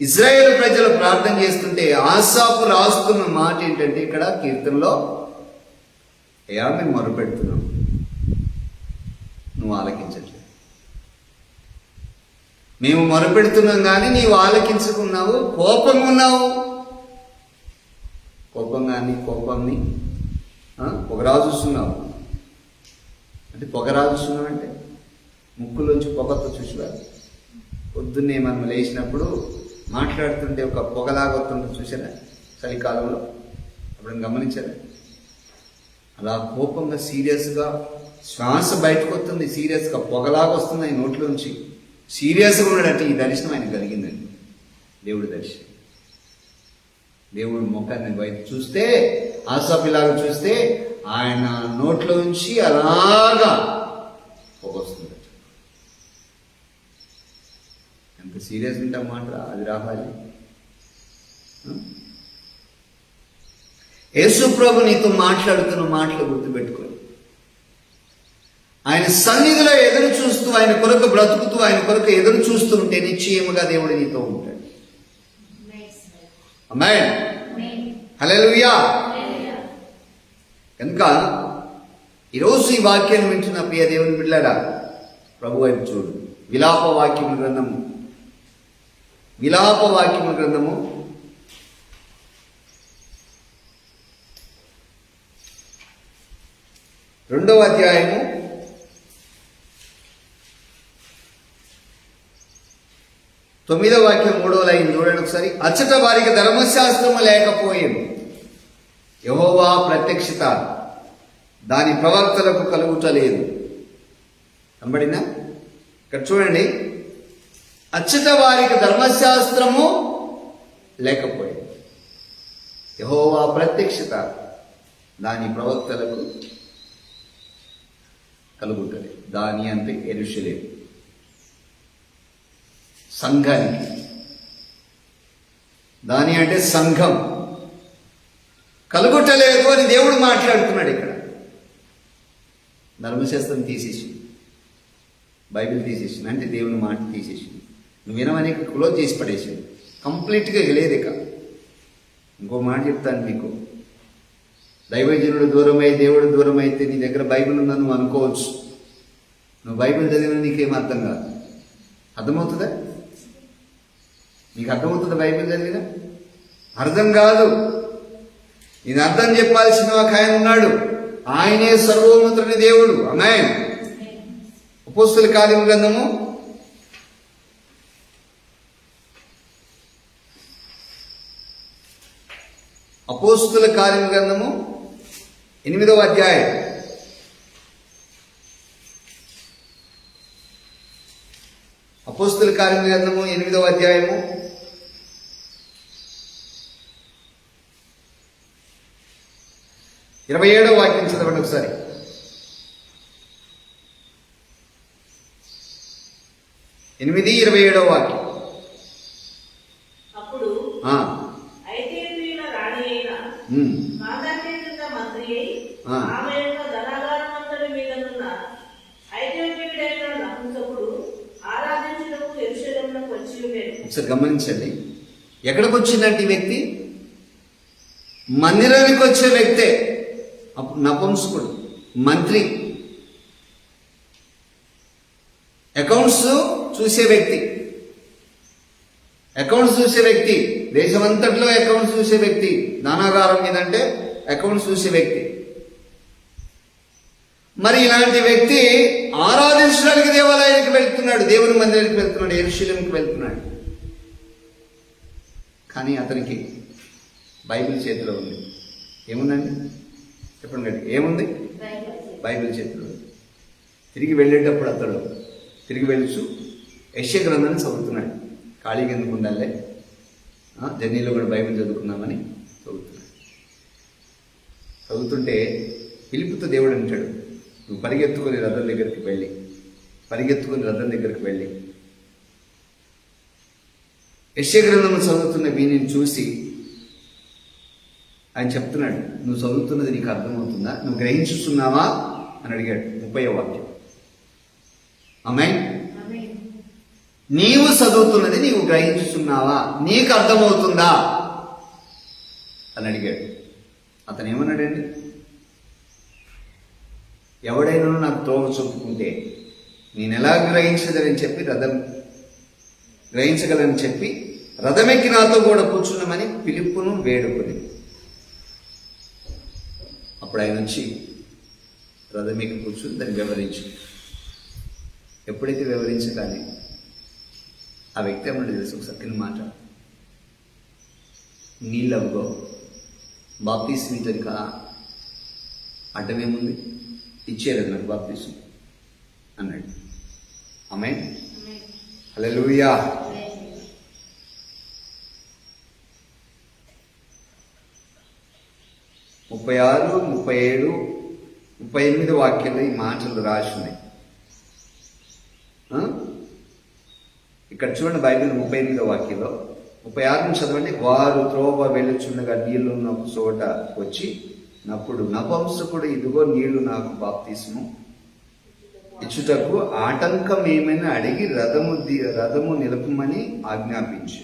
ఇజ్రాయేల్ ప్రజలు ప్రార్థన చేస్తుంటే ఆసాపు రాస్తున్న మాట ఏంటంటే, ఇక్కడ కీర్తనలో, అయ్యా మేము మొరపెడుతున్నాం, నువ్వు ఆలకించట్లేదు. మేము మొరపెడుతున్నాం కానీ నీవు ఆలకించుకున్నావు, కోపంగా ఉన్నావు. కోపాన్ని పొగరా చూస్తున్నావు. అంటే పొగరా చూస్తున్నావు అంటే ముక్కులోంచి పొగతో చూసివా? పొద్దున్నే మనం లేచినప్పుడు మాట్లాడుతుంటే ఒక పొగలాగొస్తుంటే చూసారా? చలికాలంలో అప్పుడు గమనించారా? అలా కోపంగా సీరియస్గా శ్వాస బయటకు వస్తుంది, సీరియస్గా పొగలాగా వస్తుంది ఆయన నోట్లోంచి. సీరియస్గా ఉన్నాడంటే ఈ దర్శనం ఆయన కలిగిందండి. దేవుడి దర్శనం. దేవుడి ముఖాన్ని బయట చూస్తే, ఆసాపిలాగా చూస్తే ఆయన నోట్లోంచి అలాగా పొగొస్తుంది. ఎంత సీరియస్ ఉంటాం మాట, అది రావాలి. యేసు ప్రభు నీతో మాట్లాడుతున్న మాటలు గుర్తుపెట్టుకోవాలి. ఆయన సన్నిధిలో ఎదురు చూస్తూ, ఆయన కొరకు బ్రతుకుతూ, ఆయన కొరకు ఎదురు చూస్తూ ఉంటే నిశ్చయముగా దేవుడు నీతో ఉంటాడు. ఆమేన్, హల్లెలూయా. కనుక ఈరోజు ఈ వాక్యాన్ని వింటున్న ప్రియ దేవుని బిడ్డలారా, ప్రభు వైపు చూడు. విలాప వాక్యముల గ్రంథము 2వ అధ్యాయము 9వ వాక్యం 3వ లైన్ చూడండి ఒకసారి. అచ్చట వారికి ధర్మశాస్త్రము లేకపోయేది, యెహోవా ప్రత్యక్షత దాని ప్రవక్తలకు కలుగుటలేదు. కనబడిందా? ఇక్కడ చూడండి, అచ్చట వారికి ధర్మశాస్త్రము లేకపోయేది, యెహోవా ప్రత్యక్షత దాని ప్రవక్తలకు కలుగుటలేదు. దాని అంటే యెరూషలేము సంఘానికి. దాని అంటే సంఘం కలుగుటలేదు అని దేవుడు మాట్లాడుతున్నాడు ఇక్కడ. ధర్మశాస్త్రం తీసేసి, బైబిల్ తీసేసి, అంటే దేవుని మాట తీసేసి, నువ్వు వినమని క్లోజ్ చేసి పడేసాడు. కంప్లీట్గా లేదు ఇక. ఇంకో మాట చెప్తాను మీకు. దైవజనుడు దూరమై దేవుడు దూరం అయితే నీ దగ్గర బైబిల్ ఉందని నువ్వు అనుకోవచ్చు. నువ్వు బైబిల్ చదివిన నీకేం అర్థం కాదు. అర్థమవుతుందా? నీకు అర్థమవుతుందా బైబిల్ చదివినా? అర్థం కాదు. నేను అర్థం చెప్పాల్సిన ఒక ఆయన ఉన్నాడు. ఆయనే సర్వోన్నతుని దేవుడు. ఆమేన్. అపోస్తలుల కార్యముల గ్రంథము 8వ అధ్యాయం. అపోస్తలుల కార్యముల గ్రంథము 8వ అధ్యాయము 27వ వాక్యం చదవండి ఒకసారి. ఎనిమిది 27వ వాక్యం. అప్పుడు ఐగుప్తీయుల రాణి అయిన కాందాకే కింద మంత్రి అయి ఆమె యొక్క ధనాగారమంతటి మీదనున్న ఐగుప్తీయుడైన నపుంసకుడు ఆరాధించుటకు యెరూషలేమునకు వచ్చి ఉండెను. ఒకసారి గమనించండి, ఎక్కడికి వచ్చిందంటే ఈ వ్యక్తి మందిరానికి వచ్చే వ్యక్తే నపుంసకుడు, మంత్రి, అకౌంట్స్ చూసే వ్యక్తి, దేశమంతట్లో అకౌంట్స్ చూసే వ్యక్తి, ధనాగారం మీదంటే అకౌంట్స్ చూసే వ్యక్తి. మరి ఇలాంటి వ్యక్తి ఆరాధించడానికి దేవాలయానికి వెళ్తున్నాడు, దేవుని మందిరానికి వెళ్తున్నాడు, యెరూషలేముకి వెళ్తున్నాడు. కానీ అతనికి బైబిల్ చేతిలో ఉంది. ఏముందండి చెప్పండి, ఏముంది? బైబిల్ చేతిలో ఉంది. తిరిగి వెళ్ళేటప్పుడు అతడు తిరిగి వెళ్ళచ్చు యెషయా గ్రంథాన్ని చదువుతున్నాడు. ఖాళీగా ఎందుకు ఉండాలే, జర్నీలో కూడా బైబిల్ చదువుకున్నామని చదువుతుంటే ఫిలిప్పుతో దేవుడు అంటాడు, నువ్వు పరిగెత్తుకుని రథం దగ్గరికి వెళ్ళి యెషయా గ్రంథం చదువుతున్న వీనిని చూసి ఆయన చెప్తున్నాడు, నువ్వు చదువుతున్నది నీకు అర్థమవుతుందా, నువ్వు గ్రహించుతున్నావా అని అడిగాడు. 30వ వాక్యం. ఆమేన్. నీవు చదువుతున్నది నీవు గ్రహించుతున్నావా, నీకు అర్థమవుతుందా అని అడిగాడు. అతను ఏమన్నాడండి, ఎవడైనా నాకు త్రోవ చూపుకుంటే నేను ఎలా గ్రహించగలని చెప్పి రథమెక్కి నాతో కూడా కూర్చున్నామని ఫిలిప్పును వేడుకొని, అప్పుడు ఆయన వచ్చి రథమెక్కి కూర్చుని దాన్ని వివరించు. ఎప్పుడైతే వివరించగానే ఆ వ్యక్తి ఏమన్నా తెలుసు, ఒక చక్కని మాట, నీళ్ళవుగో బాప్తీసం ఇతనికి అడ్డమేముంది, ఇచ్చేయాలి నాకు బాప్తీసం అన్నాడు. ఆమేన్. హల్లెలూయా. ముప్పై 36, 37, 38 వాక్యాల్లో ఈ మాటలు రాసి ఉన్నాయి. ఇక్కడ చూడండి, బైబిల్ 38వ వాక్యంలో 36 చదవండి. వారు త్రోవ వెళ్ళుచుండగా నీళ్లు ఉన్న చోట వచ్చి నప్పుడు నపుంసకుడు, ఇదిగో నీళ్లు నాకు బాప్తీసము ఇచ్చుటకు ఆటంకం ఏమైనా అడిగి రథము నిలుపమని ఆజ్ఞాపించు.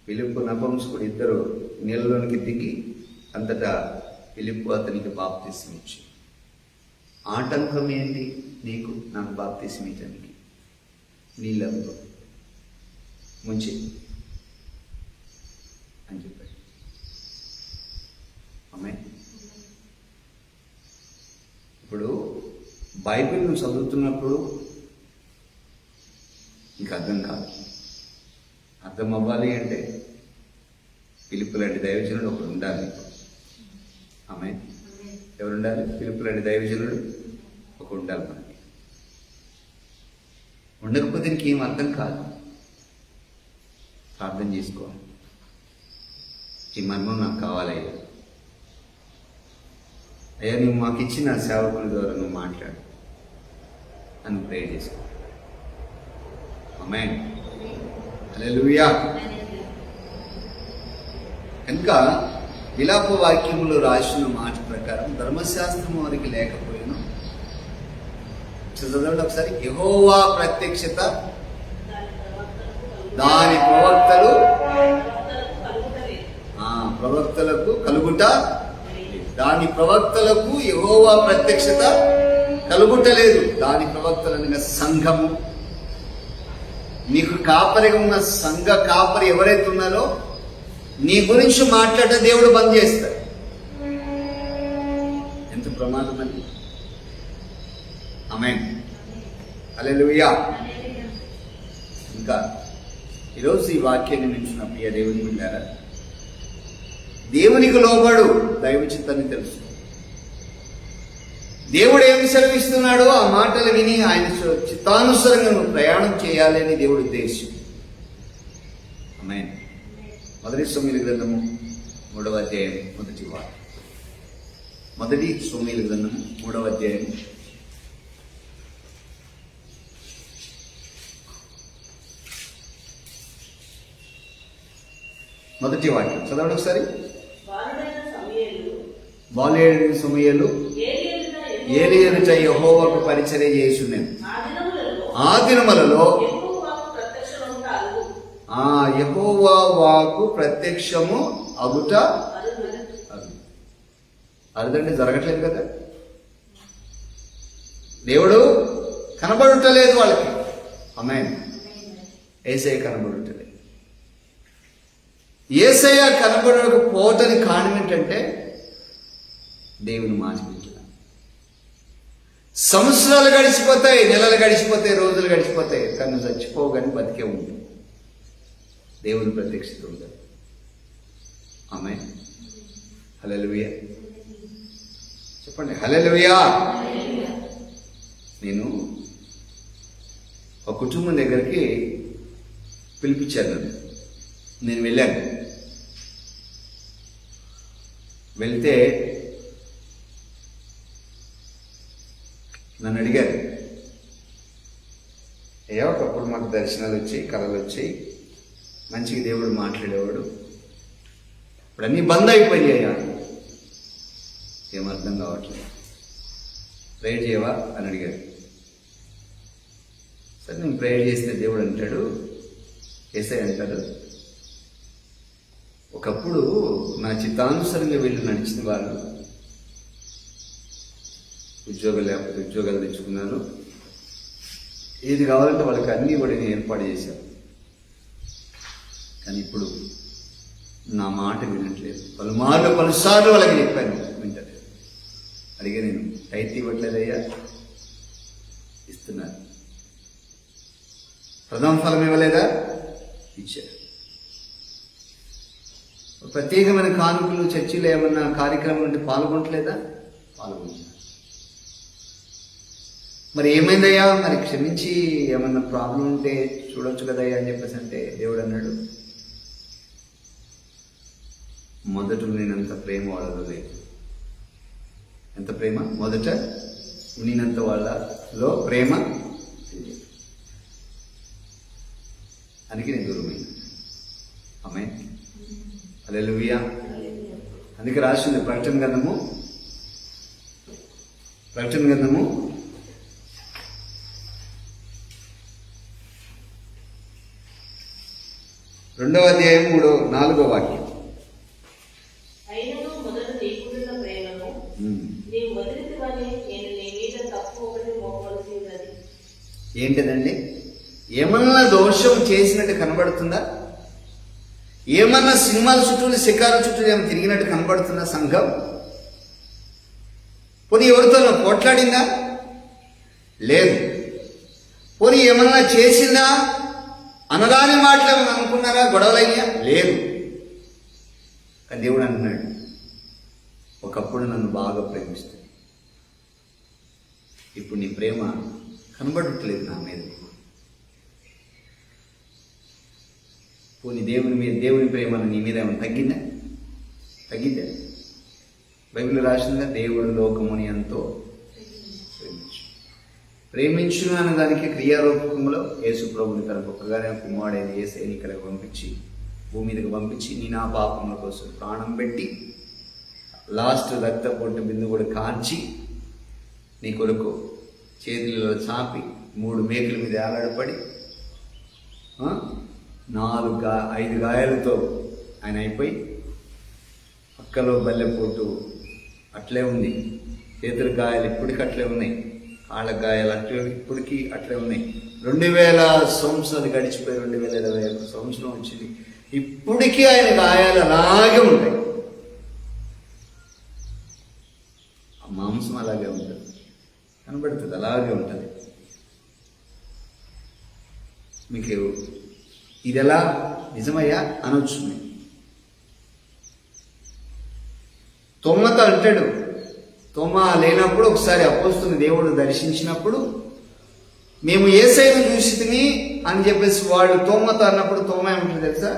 ఫిలిప్పు నపుంసకుడు ఇద్దరు నీళ్ళలోనికి దిగి అంతటా ఫిలిప్పు అతనికి బాప్తీసం ఇచ్చి, ఆటంకం ఏంటి నీకు నాకు బాప్తీసం ఇచ్చడానికి? నీళ్ళలో ముంచి అని చెప్పాడు. ఆమేన్. ఇప్పుడు బైబిల్ నువ్వు చదువుతున్నప్పుడు నీకు అర్థం కాదు. అర్థం అవ్వాలి అంటే ఫిలిప్పు లాంటి దైవజనుడు ఒకడు ఉండాలి. ఆమేన్. ఎవరుండాలి? ఫిలిప్పు లాంటి దైవజనుడు ఒకడు ఉండాలి మనకి. ఉండకపోతే నీకేం అర్థం కాదు. ప్రార్థన చేసుకో, ఈ మర్మం నాకు కావాలయ్యా, అయ్యా నువ్వు మాకు ఇచ్చిన సేవకుల ద్వారా నువ్వు మాట్లాడు అని ప్రేర్ చేసుకో. ఆమేన్. హల్లెలూయా. కనుక విలాప వాక్యములో రాసిన మాట ప్రకారం ధర్మశాస్త్రం వారికి లేకపోయినా, చదవండి ఒకసారి, యెహోవా ప్రత్యక్షత దాని ప్రవక్తలకు కలుగుట, దాని ప్రవక్తలకు యెహోవా ప్రత్యక్షత కలుగుటలేదు. దాని ప్రవక్తలనగా సంఘము, నీకు కాపరిగా ఉన్న సంఘ కాపరి ఎవరైతే ఉన్నారో నీ గురించి మాట్లాడే దేవుడు బంద్ చేస్తాడు. ఎంత ప్రమాదం అండి. ఆమేన్. హల్లెలూయా. ఇంకా ఈరోజు ఈ వాక్యాన్ని వింటున్న ప్రియ దేవుని బిడ్డలారా, దేవునికి లోబడు, దైవ చిత్తాన్ని తెలుసు. దేవుడు ఏమి సెలవిస్తున్నాడో ఆ మాటలు విని ఆయన చిత్తానుసారంగా నువ్వు ప్రయాణం చేయాలి అని దేవుడి ఉద్దేశం. ఆమేన్. మొదటి సమూయేలు గ్రంథము 3వ అధ్యాయం మొదటి వాక్యం. మొదటి సమూయేలు గ్రంథము 3వ అధ్యాయం మొదటి వాక్యం చదవండి ఒకసారి. బాలుడైన సమూయేలు ఏలీ ఎదుట యెహోవాకు పరిచర్య చేయుచుండెను. ఆ దినములలో యెహోవా వాక్కు ప్రత్యక్షము అగుట అరుదంటే జరగట్లేదు కదా. దేవుడు కనబడుటలేదు వాళ్ళకి. ఆమేన్. యేసయ్య కనబడుటలేదు. యేసయ్య కనబడకపోవటానికి కారణం ఏంటంటే దేవుని మాట వింటున్నారు. సంవత్సరాలు గడిచిపోతాయి, నెలలు గడిచిపోతాయి, రోజులు గడిచిపోతాయి, కానీ చచ్చిపోగానే బతికే ఉంటుంది. దేవుని ప్రత్యక్షత ఉంటుంది. ఆమేన్. హల్లెలూయా చెప్పండి. హల్లెలూయా. నేను ఒక కుటుంబం దగ్గరికి పిలిపించాను. నేను వెళ్ళాను. వెళ్తే నన్ను అడిగారు, అయ్యా ఒకప్పుడు మాకు దర్శనాలు వచ్చాయి, కళలు వచ్చాయి, మంచిగా దేవుడు మాట్లాడేవాడు, ఇప్పుడు అన్నీ బంద్ అయిపోయాయ్యా, ఏమర్థం కావట్లేదు, ప్రేయర్ చేయవా అని అడిగారు. సరే నేను ప్రేయర్ చేస్తే దేవుడు అంటాడు, యేసయ్య అంటాడు, ఒకప్పుడు నా చిత్తానుసారంగా వెళ్ళి నడిచిన వాళ్ళు ఉద్యోగాలు తెచ్చుకున్నారు, ఏది కావాలంటే వాళ్ళకి అన్నీ కూడా నేను ఏర్పాటు చేశాను. కానీ ఇప్పుడు నా మాట వినట్లేదు. పలుసార్లు వాళ్ళకి చెప్పాను, వింటలేదు. అడిగే నేను టైట్ ఇవ్వట్లేదయ్యా, ఇస్తున్నారు. ప్రథమ ఫలం ఇవ్వలేదా, ఇచ్చారు. ప్రత్యేకమైన కానుకలు చర్చిలో ఏమన్నా కార్యక్రమం ఉంటే పాల్గొనట్లేదా, పాల్గొంటున్నారు. మరి ఏమైందయ్యా, మరి క్షమించి ఏమన్నా ప్రాబ్లం ఉంటే చూడొచ్చు కదయ్యా అని చెప్పేసి అంటే దేవుడు అన్నాడు, మొదట నేనంత ప్రేమ వాళ్ళలో లేదు. ఎంత ప్రేమ? మొదట నేనంత వాళ్ళలో ప్రేమ అందుకే నేను దూరమైంది. ఆమేన్. హల్లెలూయా. అందుకే రాసింది ప్రకటన గ్రంథము 2వ అధ్యాయం 4వ వాక్యం. అయినను మొదట నీకున్న ప్రేమను నీవు వదిలితివని నేను నీ మీద తప్పు ఒకటి మోపవలసి ఉన్నది. ఏంటిదండి? ఏమన్నా దోషం చేసినట్టు కనబడుతుందా? ఏమన్నా సినిమాల చుట్టూ శిఖాల చుట్టూ ఏమైనా తిరిగినట్టు కనబడుతుందా సంఘం? పోనీ ఎవరితో పోట్లాడిందా? లేదు. పోనీ ఏమన్నా చేసిందా? అనగానే మాటలు ఏమైనా అనుకున్నారా? గొడవలయ్యా? లేదు. కానీ దేవుడు అంటున్నాడు, ఒకప్పుడు నన్ను బాగా ప్రేమిస్తాడు, ఇప్పుడు నీ ప్రేమ కనబడట్లేదు నా మీద. పోనీ దేవుని ప్రేమ నీ మీద ఏమైనా తగ్గిందా? బైబిల్ రాసిందా, దేవుడు లోకముని ఎంతో ప్రేమించును అన్న దానికి క్రియారూపకంలో యేసు ప్రభుని తన ఒక్కగానే కుమారుడైన యేసయ్యని ఇక్కడికి పంపించి, భూమి మీదకి పంపించి, నీ నా పాపముల కోసం ప్రాణం పెట్టి, లాస్ట్ రక్త పొట్టు బిందు కూడా కార్చి నీ కొరకు చేతులలో చాపి 3 మేకుల మీద ఏలాడపడి 5 గాయాలతో ఆయన అయిపోయి, పక్కలో బల్లెపోటు అట్లే ఉంది, చేతుల గాయాలు ఇప్పటికి అట్లే ఉన్నాయి, కాళ్ళ గాయాలు ఇప్పటికీ అట్లే ఉన్నాయి. 2000 సంవత్సరాలు గడిచిపోయి 2021 సంవత్సరం వచ్చింది, ఇప్పటికీ ఆయన గాయాలు అలాగే ఉంటాయి. ఆ మాంసం అలాగే ఉంటుంది, కనబడుతుంది, అలాగే ఉంటుంది. మీకు ఇది ఎలా నిజమయ్యా అనొచ్చు. తొమ్మతో అంటాడు, తోమా లేనప్పుడు ఒకసారి అపోస్తుని దేవుడు దర్శించినప్పుడు, మేము యేసయ్యను చూసితిమి అని చెప్పేసి వాడు తోమతో అన్నప్పుడు, తోమ ఏమంటుంది తెలుసా,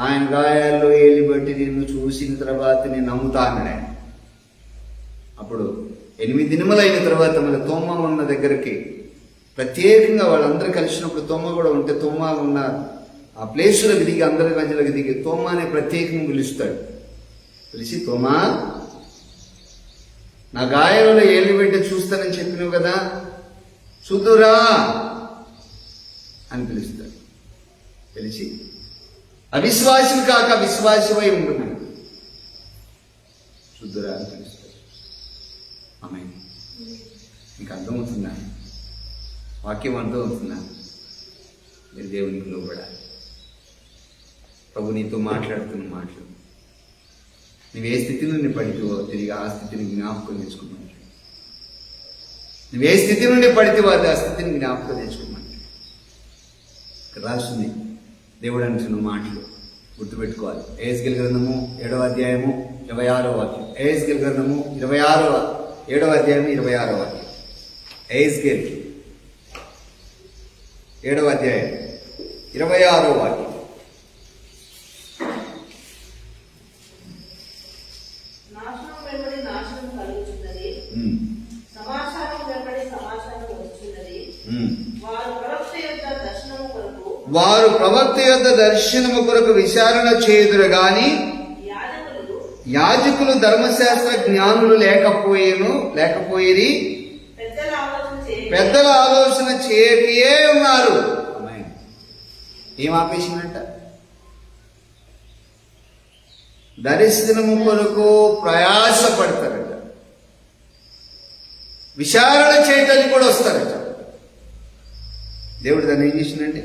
ఆయన గాయాల్లో ఏలి బట్టి నిన్ను చూసిన తర్వాత నేను నమ్ముతా అన్నాడు ఆయన. అప్పుడు 8 దినములు అయిన తర్వాత మళ్ళీ తోమ ఉన్న దగ్గరికి ప్రత్యేకంగా వాళ్ళందరూ కలిసినప్పుడు తోమ కూడా ఉంటే, తోమ ఉన్న ఆ ప్లేసులకు దిగి, అందరి మధ్యలోకి దిగి తోమానే ప్రత్యేకంగా పిలుస్తాడు. పిలిచి, తోమా నా గాయాలలో ఏళ్ళు పెట్టి చూస్తానని చెప్పినావు కదా, చూదురా అని పిలుస్తాడు. పిలిచి, అవిశ్వాసం కాక విశ్వాసమై ఉంటున్నాడు. శుద్ధురా అని పిలుస్తారు. ఆమేన్. మీకు అర్థమవుతుందా? వాక్యం అర్థమవుతుందా? మీరు దేవునికి లోబడాలి. ప్రభు నీతో మాట్లాడుతున్న మాటలు నువ్వు ఏ స్థితి నుండి పడితేవో తిరిగి ఆ స్థితిని జ్ఞాపకం తెచ్చుకోమంటాడు. నువ్వు ఏ స్థితి నుండి పడితేవో అది ఆ స్థితిని జ్ఞాపకం తెచ్చుకోమంటాడు. ఇక్కడ రాస్తుంది దేవుడు అంటున్న మాటలు గుర్తుపెట్టుకోవాలి. యెహెజ్కేలు గ్రంథము 7వ అధ్యాయము 26వ వాక్యం. యెహెజ్కేలు గ్రంథము 7వ అధ్యాయం 26వ వాక్యం. యెహెజ్కేలు 7వ అధ్యాయం 26వ వాక్యం. నాశనం వెంబడి నాశనం కలుగుతున్నది, సమాచారం వెంబడి సమాచారం వచ్చున్నది. వారు ప్రవక్త యొద్ద దర్శనము కొరకు విచారణ చేయుదురు గాని యాజకులు ధర్మశాస్త్ర జ్ఞానులు లేకపోయిరి, పెద్దల ఆలోచన చేయకే ఉన్నారు. ఏం ఆపేసిందంట? దర్శనము కొరకు ప్రయాసపడతారట, విచారణ చేయటానికి కూడా వస్తారట. దేవుడు దాన్ని ఏం చేసిందంటే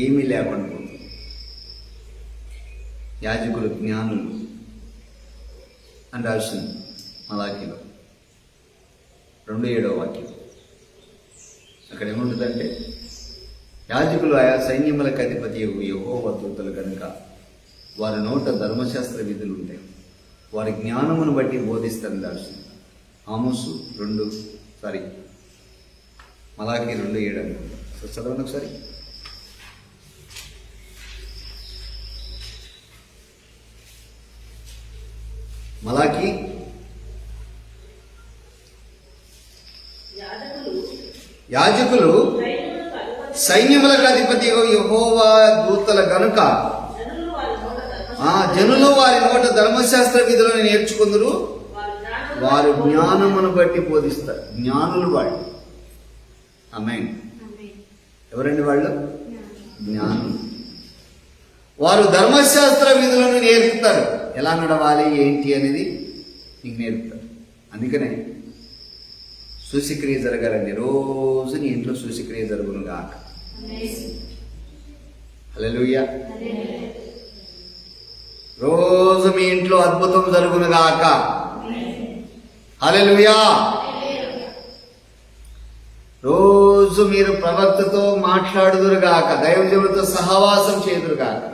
ఏమీ లేకుండా పోతుంది. యాజకులు జ్ఞానులు అని రాసింది మలాకీలో 2:7 వాక్యం. అక్కడ ఏముంటుందంటే యాజకులు ఆయా సైన్యములకు అధిపతి యెహోవా దూతలు కనుక వారి నోట ధర్మశాస్త్ర విధులు ఉంటాయి, వారి జ్ఞానమును బట్టి బోధిస్తారని రాసింది. మలాకీ 2:7 చదవండి ఒకసారి. మలాకీ యాజకులు సైన్యములకు అధిపతి యెహోవా దూతల గనుక జనులు వారి నోట ధర్మశాస్త్ర విధులను నేర్చుకుందరు, వారు జ్ఞానమును బట్టి బోధిస్తారు. జ్ఞానులు వాళ్ళు. ఆమేన్. ఎవరండి వాళ్ళు? జ్ఞానులు. వారు ధర్మశాస్త్ర విధులను నేర్పుతారు. ఎలా నడవాలి ఏంటి అనేది నీకు నేర్పుతారు. అందుకనే సూచక్రియ జరగాలండి. రోజు నీ ఇంట్లో సూచక్రియ జరుగును గాక. హల్లెలూయా. రోజు మీ ఇంట్లో అద్భుతం జరుగును గాక. హల్లెలూయా. రోజు మీరు ప్రవక్తతో మాట్లాడుదురు గాక, దైవజనులతో సహవాసం చేదురు గాక.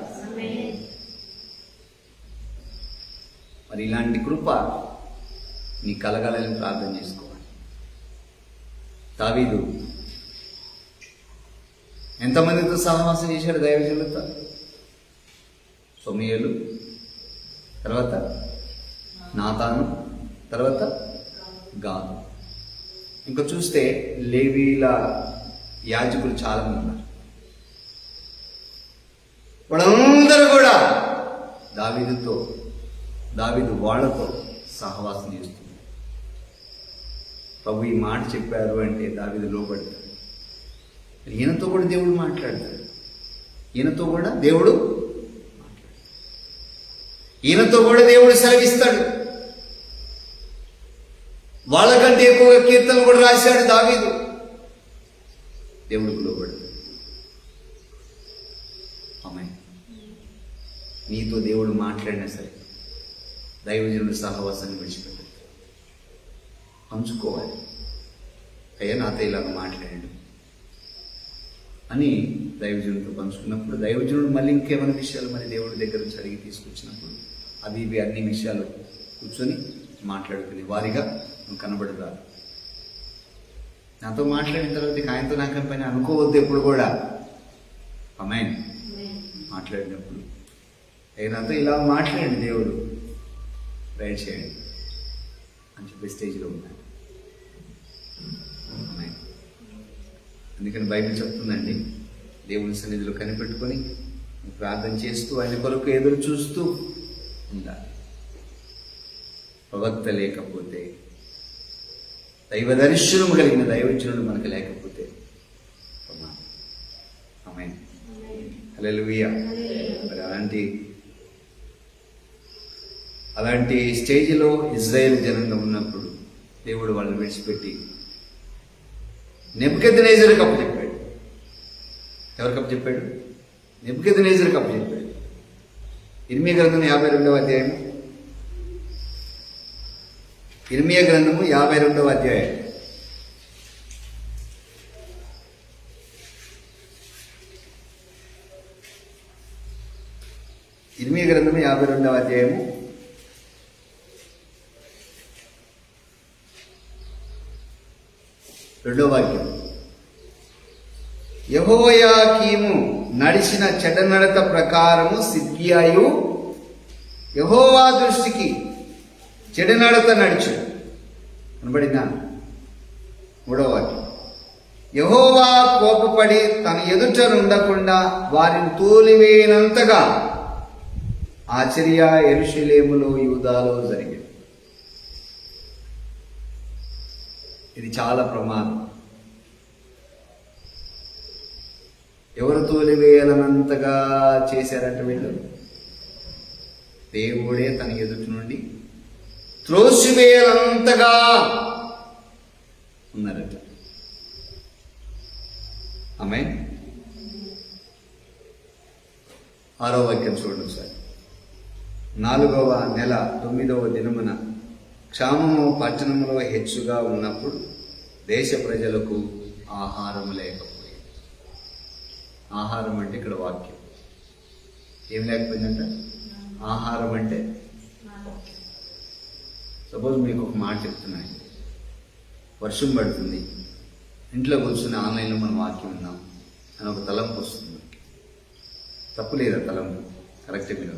మరి ఇలాంటి కృప నీ కలగాలని ప్రార్థన చేసుకోవాలి. దావీదు ఎంతమందితో సహవాసం చేశాడు దైవజనులతో? సమూయేలు, తర్వాత నాతాను, తర్వాత గాదు. ఇంకా చూస్తే లేవీల యాజకులు చాలా మంది ఉన్నారు. వాళ్ళందరూ కూడా దావీదు వాళ్ళతో సహవాసం చేస్తుంది. ప్రభు ఈ మాట చెప్పారు అంటే దావీదు లోబడతాడు. ఈయనతో కూడా దేవుడు మాట్లాడతాడు. ఈయనతో కూడా దేవుడు సెలవిస్తాడు. వాళ్ళకంటే ఎక్కువగా కీర్తనలు కూడా రాశాడు దావీదు. దేవుడికి లోబడతాడు. ఆమేన్. నీతో దేవుడు మాట్లాడినా సరే దైవజనుడు సహవాసాన్ని విడిచిపెట్టాడు. పంచుకోవాలి. అయ్యా నాతో ఇలా మాట్లాడాడు అని దైవజనుడితో పంచుకున్నప్పుడు దైవజనుడు మళ్ళీ ఇంకేమైనా విషయాలు మరి దేవుడి దగ్గర నుంచి అడిగి తీసుకొచ్చినప్పుడు ఇవి అన్ని విషయాలు కూర్చొని మాట్లాడుకుని వారిగా నువ్వు కనబడతారు. నాతో మాట్లాడిన తర్వాత ఆయనతో నాకు పైన అనుకోవద్దు ఎప్పుడు కూడా. ఆమేన్. మాట్లాడినప్పుడు నాతో ఇలా మాట్లాడండి దేవుడు, ప్రేయర్ చేయండి అని చెప్పి స్టేజ్లో ఉన్నాడు. అందుకని బైబిల్ చెప్తుందండి, దేవుని సన్నిధిలో కనిపెట్టుకొని ప్రార్థన చేస్తూ ఆయన కొరకు ఎదురు చూస్తూ ఉండాలి. ప్రవక్త లేకపోతే, దైవ దర్శనం కలిగిన దైవజనుడు మనకు లేకపోతే ఆమేన్. హల్లెలూయా. మరి అలాంటి అలాంటి స్టేజ్లో ఇజ్రాయేల్ జనంగా ఉన్నప్పుడు దేవుడు వాళ్ళని విడిచిపెట్టి నెబుకద్నెజరుకు అప్పచెప్పాడు. ఎవరికి అప్పచెప్పాడు? నెబుకద్నెజరుకు అప్పచెప్పాడు. ఇర్మియా గ్రంథం 52వ అధ్యాయము. ఇర్మియా గ్రంథము 52వ అధ్యాయం. ఇర్మియా గ్రంథము 52వ అధ్యాయము 2వ వాక్యం. యెహోయాకీము నడిచిన చెడ్డనడత ప్రకారము సిద్కియాయు యెహోవా దృష్టికి చెడునడత నడిచాడు. కనబడిందా? 3వ వాక్యం. యెహోవా కోపపడి తన ఎదుట ఉండకుండా వారిని తోలివేయనంతగా ఆ చర్య యెరూషలేములో యూదాలో జరిగింది. ఇది చాలా ప్రమాదం. ఎవరు తోలివేయాలనంతగా చేశారంట వీళ్ళు? దేవుడే తన ఎదుటి నుండి త్రోసివేయాలంతగా ఉన్నారట. ఆమేన్. 6వ వాక్యం చూడండి సార్. 4వ నెల 9వ దినమున క్షామము పట్టణంలో హెచ్చుగా ఉన్నప్పుడు దేశ ప్రజలకు ఆహారం లేకపోయింది. ఆహారం అంటే ఇక్కడ వాక్యం. ఏం లేకపోయిందంట? ఆహారం అంటే సపోజ్ మీకు ఒక మాట చెప్తున్నాయి, వర్షం పడుతుంది, ఇంట్లో కూర్చొని ఆన్లైన్లో మనం వాక్యం ఉన్నాం అని ఒక తలంపు వస్తుంది. తప్పు లేదా? తలంపు కరెక్టే. మీరు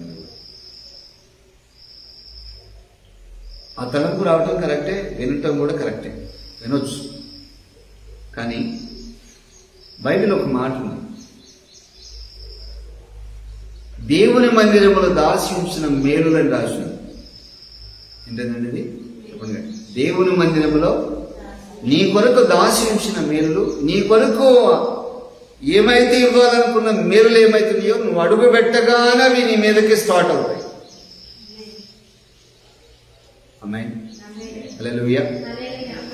ఆ తలంపు రావటం కరెక్టే, వినటం కూడా కరెక్టే, వినొచ్చు. కానీ బైబిల్ ఒక మాట ఉంది, దేవుని మందిరములో దాచి ఉంచిన మేలులను రాసిన. ఏంటంటే ఇది చెప్పండి. దేవుని మందిరములో నీ కొరకు దాచి ఉంచిన మేలులు, నీ కొరకు ఏమైతే ఇవ్వాలనుకున్న మేలులు ఏమైతున్నాయో నువ్వు అడుగు పెట్టగానే అవి నీ మీదకి స్టార్ట్ అవుతాయి. ఆమేన్. హల్లెలూయా.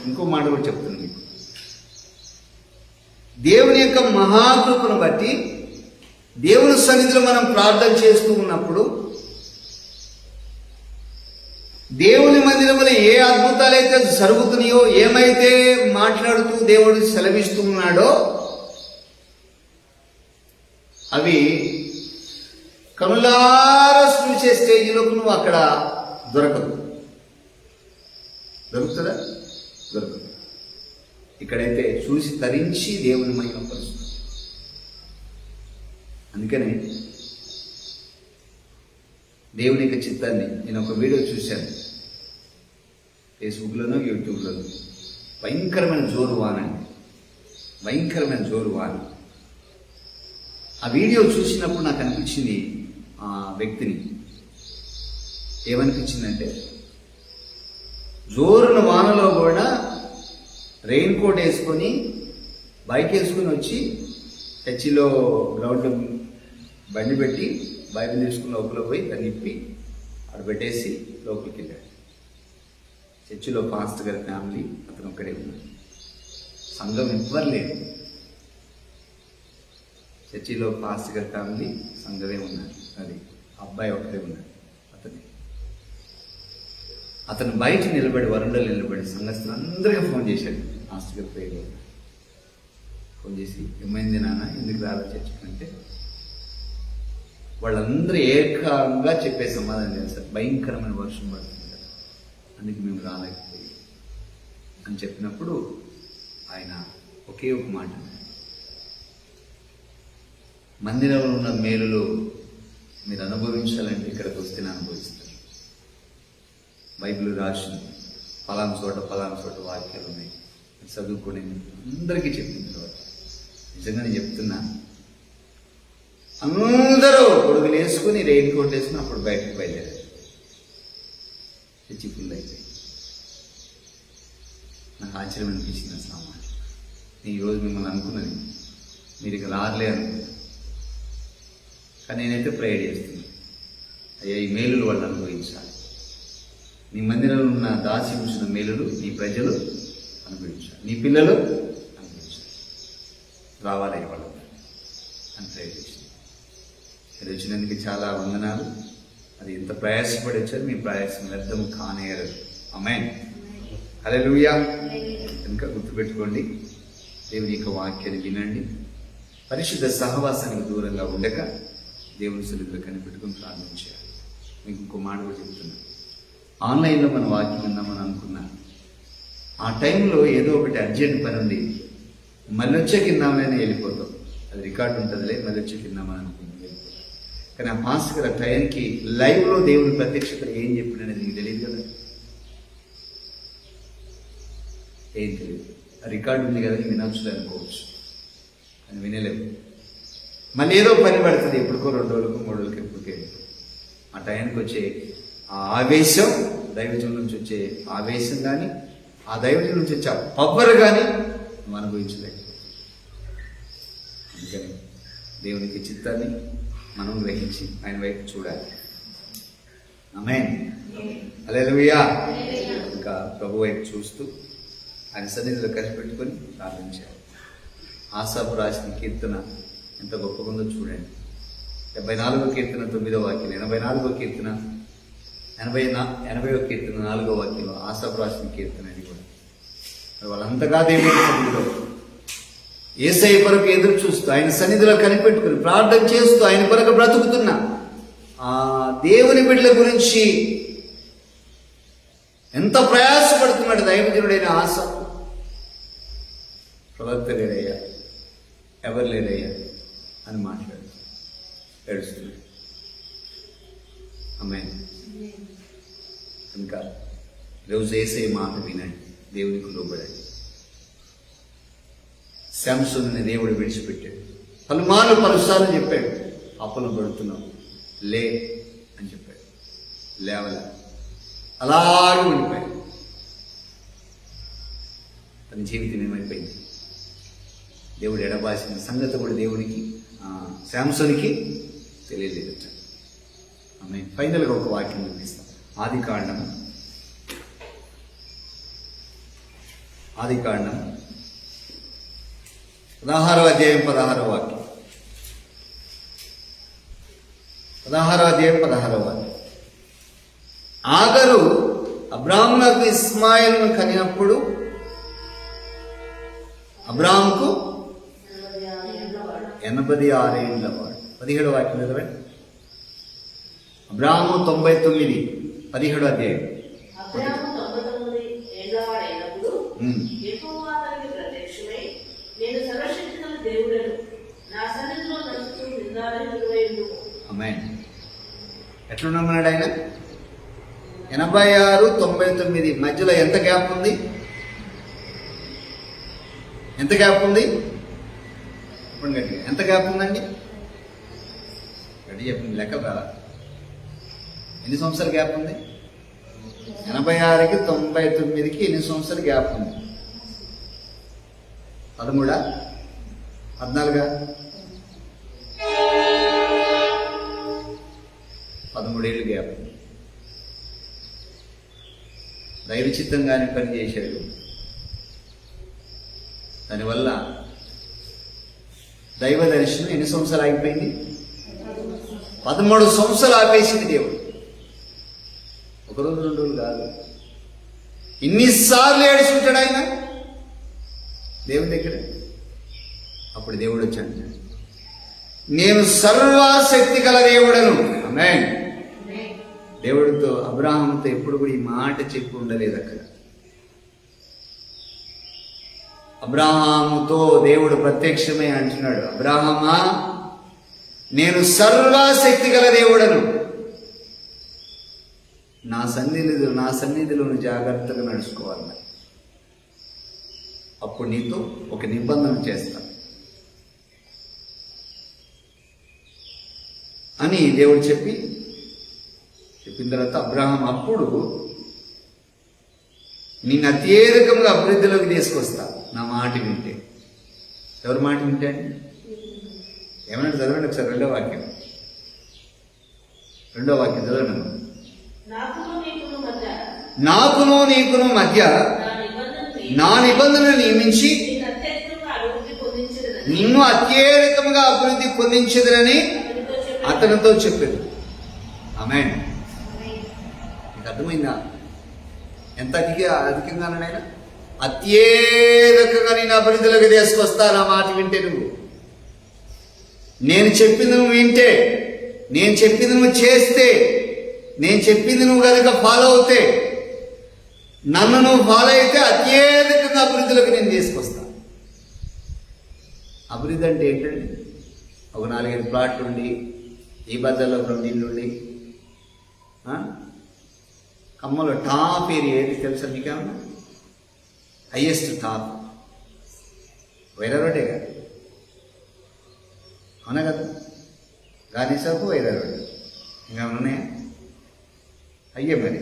ఇంకో మాట కూడా చెప్తుంది మీకు. దేవుని యొక్క మహాకృపను బట్టి దేవుని సన్నిధిలో మనం ప్రార్థన చేస్తూ ఉన్నప్పుడు దేవుని మందిరంలో ఏ అద్భుతాలైతే జరుగుతున్నాయో, ఏమైతే మాట్లాడుతూ దేవుడు సెలవిస్తూ ఉన్నాడో అవి కనులారా చూసే స్టేజ్లోకి నువ్వు అక్కడ దొరకదు. దొరుకుతుందా? దొరకదు. ఇక్కడైతే చూసి తరించి దేవుని మహిమపరుస్తుంది. అందుకనే దేవుని యొక్క చిత్తాన్ని నేను ఒక వీడియో చూశాను ఫేస్బుక్లోనో యూట్యూబ్లోనో. భయంకరమైన జోరు వాన అండి, భయంకరమైన జోరు వాన. ఆ వీడియో చూసినప్పుడు నాకు అనిపించింది, ఆ వ్యక్తిని ఏమనిపించిందంటే, జోరున వానలో కూడా రెయిన్ కోట్ వేసుకొని బైక్ వేసుకొని వచ్చి చర్చిలో గ్రౌండ్లో బండి పెట్టి బైబిల్ తీసుకుని లోపల పోయి దాన్ని ఇప్పి అక్కడ పెట్టేసి లోపలికి వెళ్ళాడు. చర్చిలో పాస్టర్ గారి ఫ్యామిలీ అతను ఒక్కడే ఉన్నాడు. సంఘం ఎవ్వరు లేదు. చర్చిలో పాస్టర్ గారి ఫ్యామిలీ సంఘమే ఉన్నారు. అది అబ్బాయి ఒక్కడే ఉన్నాడు. అతను బయట నిలబడి, వరండాలో నిలబడి సంఘస్థులందరికీ ఫోన్ చేశాడు. పాస్టర్ గారి పేరు ఫోన్ చేసి, ఏమైంది నాన్న, ఎందుకు రాలా చర్చకంటే వాళ్ళందరూ ఏకంగా చెప్పే సమాధానం చేస్తారు, భయంకరమైన వర్షం పడుతుంది కదా, అందుకు మేము రాలేకపోయి అని చెప్పినప్పుడు ఆయన ఒకే ఒక మాట, మందిరంలో ఉన్న మేలులు మీరు అనుభవించాలంటే ఇక్కడికి వస్తేనే అనుభవిస్తారు. బైబిల్ రాసింది, పలానా చోట వాక్యాలు ఉన్నాయి, చదువుకొని అందరికీ చెప్పిన తర్వాత నిజంగా నేను చెప్తున్నా, అందరూ గొడుగులు వేసుకుని రెయిన్ కోట్ వేసుకుని అప్పుడు బయటకు బయలుదేరారు. చర్చి ఫుల్ అయిపోయింది. నాకు ఆశ్చర్యం అనిపించింది అసలు ఆ మాట. నేను ఈరోజు మిమ్మల్ని అనుకున్నది మీరు ఇక రాలే అనుకున్నా, కానీ నేనైతే ప్రేయర్ చేస్తున్నాను, అయ్యా ఈ మేలులు వాళ్ళు అనుభవించాలి, నీ మందిరంలో ఉన్న దాసి ఉంచిన మేలులు నీ ప్రజలు అనుభవించాలి, నీ పిల్లలు అనుభవించాలి. రావాలి వాళ్ళు అని ప్రయత్నించింది. మీరు వచ్చినందుకు చాలా వందనాలు. అది ఎంత ప్రయాసపడి వచ్చారు, మీ ప్రయాసం వ్యర్థం కానేయరు. ఆమేన్. హల్లెలూయా. ఇంకా గుర్తుపెట్టుకోండి, దేవుని యొక్క వాక్యాన్ని వినండి. పరిశుద్ధ సహవాసానికి దూరంగా ఉండక దేవుని సన్నిధిలో కనిపెట్టుకుని ప్రార్థించాలి. మీకు ఇంకో మాట కూడా చెప్తున్నాను. ఆన్లైన్లో మన వాక్యం విందామని అనుకున్నాను. ఆ టైంలో ఏదో ఒకటి అర్జెంట్ పని ఉంది, మళ్ళీ వచ్చే కిందామని వెళ్ళిపోతాం. అది రికార్డు ఉంటుందిలే, మళ్ళీ వచ్చే కిందామని అనుకున్నాం, వెళ్ళిపోతాం. కానీ ఆ పాస్టర్ గారు ఆ టైంకి లైవ్లో దేవుని ప్రత్యక్షత ఏం చెప్పినది నీకు తెలియదు కదా, ఏం తెలియదు. ఆ రికార్డు ఉంది కదా, వినొచ్చు అనుకోవచ్చు, అని వినలేవు. మళ్ళీ ఏదో పని పడుతుంది, ఎప్పుడుకో 2 రోజులకు 3 రోజులకి ఎప్పటికే. ఆ టైంకి వచ్చే ఆ ఆవేశం, దైవజనం నుంచి వచ్చే ఆవేశం కానీ, ఆ దైవజనం నుంచి వచ్చే పవర్ కానీ నువ్వు అనుభవించలేవు. అందుకని దేవునికి చిత్తాన్ని మనం గ్రహించి ఆయన వైపు చూడాలి. ఆమేన్. హల్లెలూయా. ఇంకా ప్రభు వైపు చూస్తూ ఆయన సన్నిధిలో కనిపెట్టుకొని ప్రార్థించాలి. ఆసాపు రాసిన కీర్తన ఎంత గొప్పగా ఉందో చూడండి. 74వ కీర్తన 9వ వాక్యం, 84వ కీర్తన 80వ కీర్తన 4వ వాక్యంలో ఆసాపు రాసిన కీర్తన. అది కూడా వాళ్ళంతగా దేవుని సన్నిధిలో యేసయ్య కొరకు ఎదురు చూస్తూ ఆయన సన్నిధిలో కనిపెట్టుకుని ప్రార్థన చేస్తూ ఆయన కొరకు బ్రతుకుతున్న ఆ దేవుని బిడ్డల గురించి ఎంత ప్రయాసపడుతున్నాడు దైవజనుడైన ఆసాపు. ప్రవక్త లేరయ్యా, ఎవరు లేరయ్యా అని మాట్లాడు ఏడుస్తున్నాడు. ఆమేన్. ఇంకా రోజు యేసయ్య మాట వినండి, దేవునికి లోబడండి. శాంసోనుని దేవుడు విడిచిపెట్టాడు. పలుసార్లు చెప్పాడు, అప్పులు పడుతున్నావు, లే అని చెప్పాడు. లేవలే, అలాగే ఉండిపోయాడు. తన జీవితం ఏమైపోయింది, దేవుడు ఎడబాసిన సంగతి కూడా దేవునికి శాంసోనికి తెలియలేదు. ఆమె ఫైనల్గా ఒక వాక్యం చూపిస్తాం. ఆదికాండం 16వ అధ్యాయం 16వ వాక్యం. 16వ అధ్యాయం 16వ వాక్యం. ఆగరు అబ్రాహామునకు ఇస్మాయిల్ను కనినప్పుడు అబ్రాహాముకు 86 ఏళ్ల వాడు. 17వ వాక్యం చదవండి. అబ్రాహాము 99, 17వ అధ్యాయం. అబ్రాహాము 99 ఏళ్లవాడైనప్పుడు యెహోవా అతనికి ప్రత్యక్షమై, నేను సర్వశక్తిగల దేవుడను, నా సన్నిధిలో నడుస్తూ నిందాలని నిలువైండు. ఆమేన్. ఎట్లున్నాడు ఆయన? 86, 99 మధ్యలో ఎంత గ్యాప్ ఉంది? ఎంత గ్యాప్ ఉంది? ఇప్పుడు గట్టిగా ఎంత గ్యాప్ ఉందండి? గట్టి చెప్పింది, లెక్కలు రాలా. ఎన్ని సంవత్సరాల గ్యాప్ ఉంది? 86కి 99కి ఎన్ని సంవత్సరాల గ్యాప్ ఉంది? 13, 14, 13 ఏళ్ళు గ్యాప్ ఉంది. దైవచిత్తంగానే పనిచేశాడు. దానివల్ల దైవ దర్శనం ఎన్ని సంవత్సరాలు ఆగిపోయింది? 13 సంవత్సరాలు ఆపేసింది దేవుడు. 1 రోజు 2 రోజులు కాదు, ఇన్నిసార్లు ఏడుచుంటాడు ఆయన దేవుని దగ్గర. అప్పుడు దేవుడు వచ్చాడు, నేను సర్వశక్తి గల దేవుడను. ఆమేన్. దేవుడితో అబ్రాహాముతో ఎప్పుడు కూడా ఈ మాట చెప్పి ఉండలేదు. అక్కడ అబ్రాహాముతో దేవుడు ప్రత్యక్షమై అంటున్నాడు, అబ్రాహామా, నేను సర్వశక్తి గల దేవుడను. నా సన్నిధిలో జాగ్రత్తగా నడుచుకోవాలి. మరి అప్పుడు నీతో ఒక నిబంధన చేస్తాను అని దేవుడు చెప్పిన తర్వాత అబ్రాహాం, అప్పుడు నిన్ను అత్యధికంగా అభివృద్ధిలోకి తీసుకొస్తా నా మాట వింటే. ఎవరి మాట వింటే అండి? ఏమన్నా చదవండి ఒకసారి. 2వ వాక్యం చదవండి. నాకును నీకును మధ్య నాకును నీకును మధ్య నా నిబంధనను నియమించి నిన్ను అత్యధికముగా అభివృద్ధి పొందించదురని అతనితో చెప్పాడు. ఆమేన్. నీకు అర్థమైందా? ఎంత అధికంగానైనా అత్యధికంగా నేను అభివృద్ధిలోకి తీసుకొస్తాను. ఆ మాట వింటే నువ్వు, నేను చెప్పింది నువ్వు వింటే, నేను చెప్పింది నువ్వు చేస్తే, నేను చెప్పింది నువ్వు కనుక ఫాలో అవుతే, నన్ను నువ్వు ఫాలో అయితే అత్యధికంగా అభివృద్ధిలోకి నేను తీసుకొస్తాను. అభివృద్ధి అంటే ఏంటండి? ఒక 4-5 ప్లాట్లు ఉండి, ఈ బజార్లో 2 ఇళ్ళు ఉండి, ఖమ్మంలో టాప్ ఏరియా ఏది తెలుసా మీకేమన్నా? హైయెస్ట్ టాప్ వైరా రోడ్డే కదా, అవునా కదా? గాంధీ షాపు వైరా రోడ్ ఇంకా ఉన్నాయా? అయ్యే మరి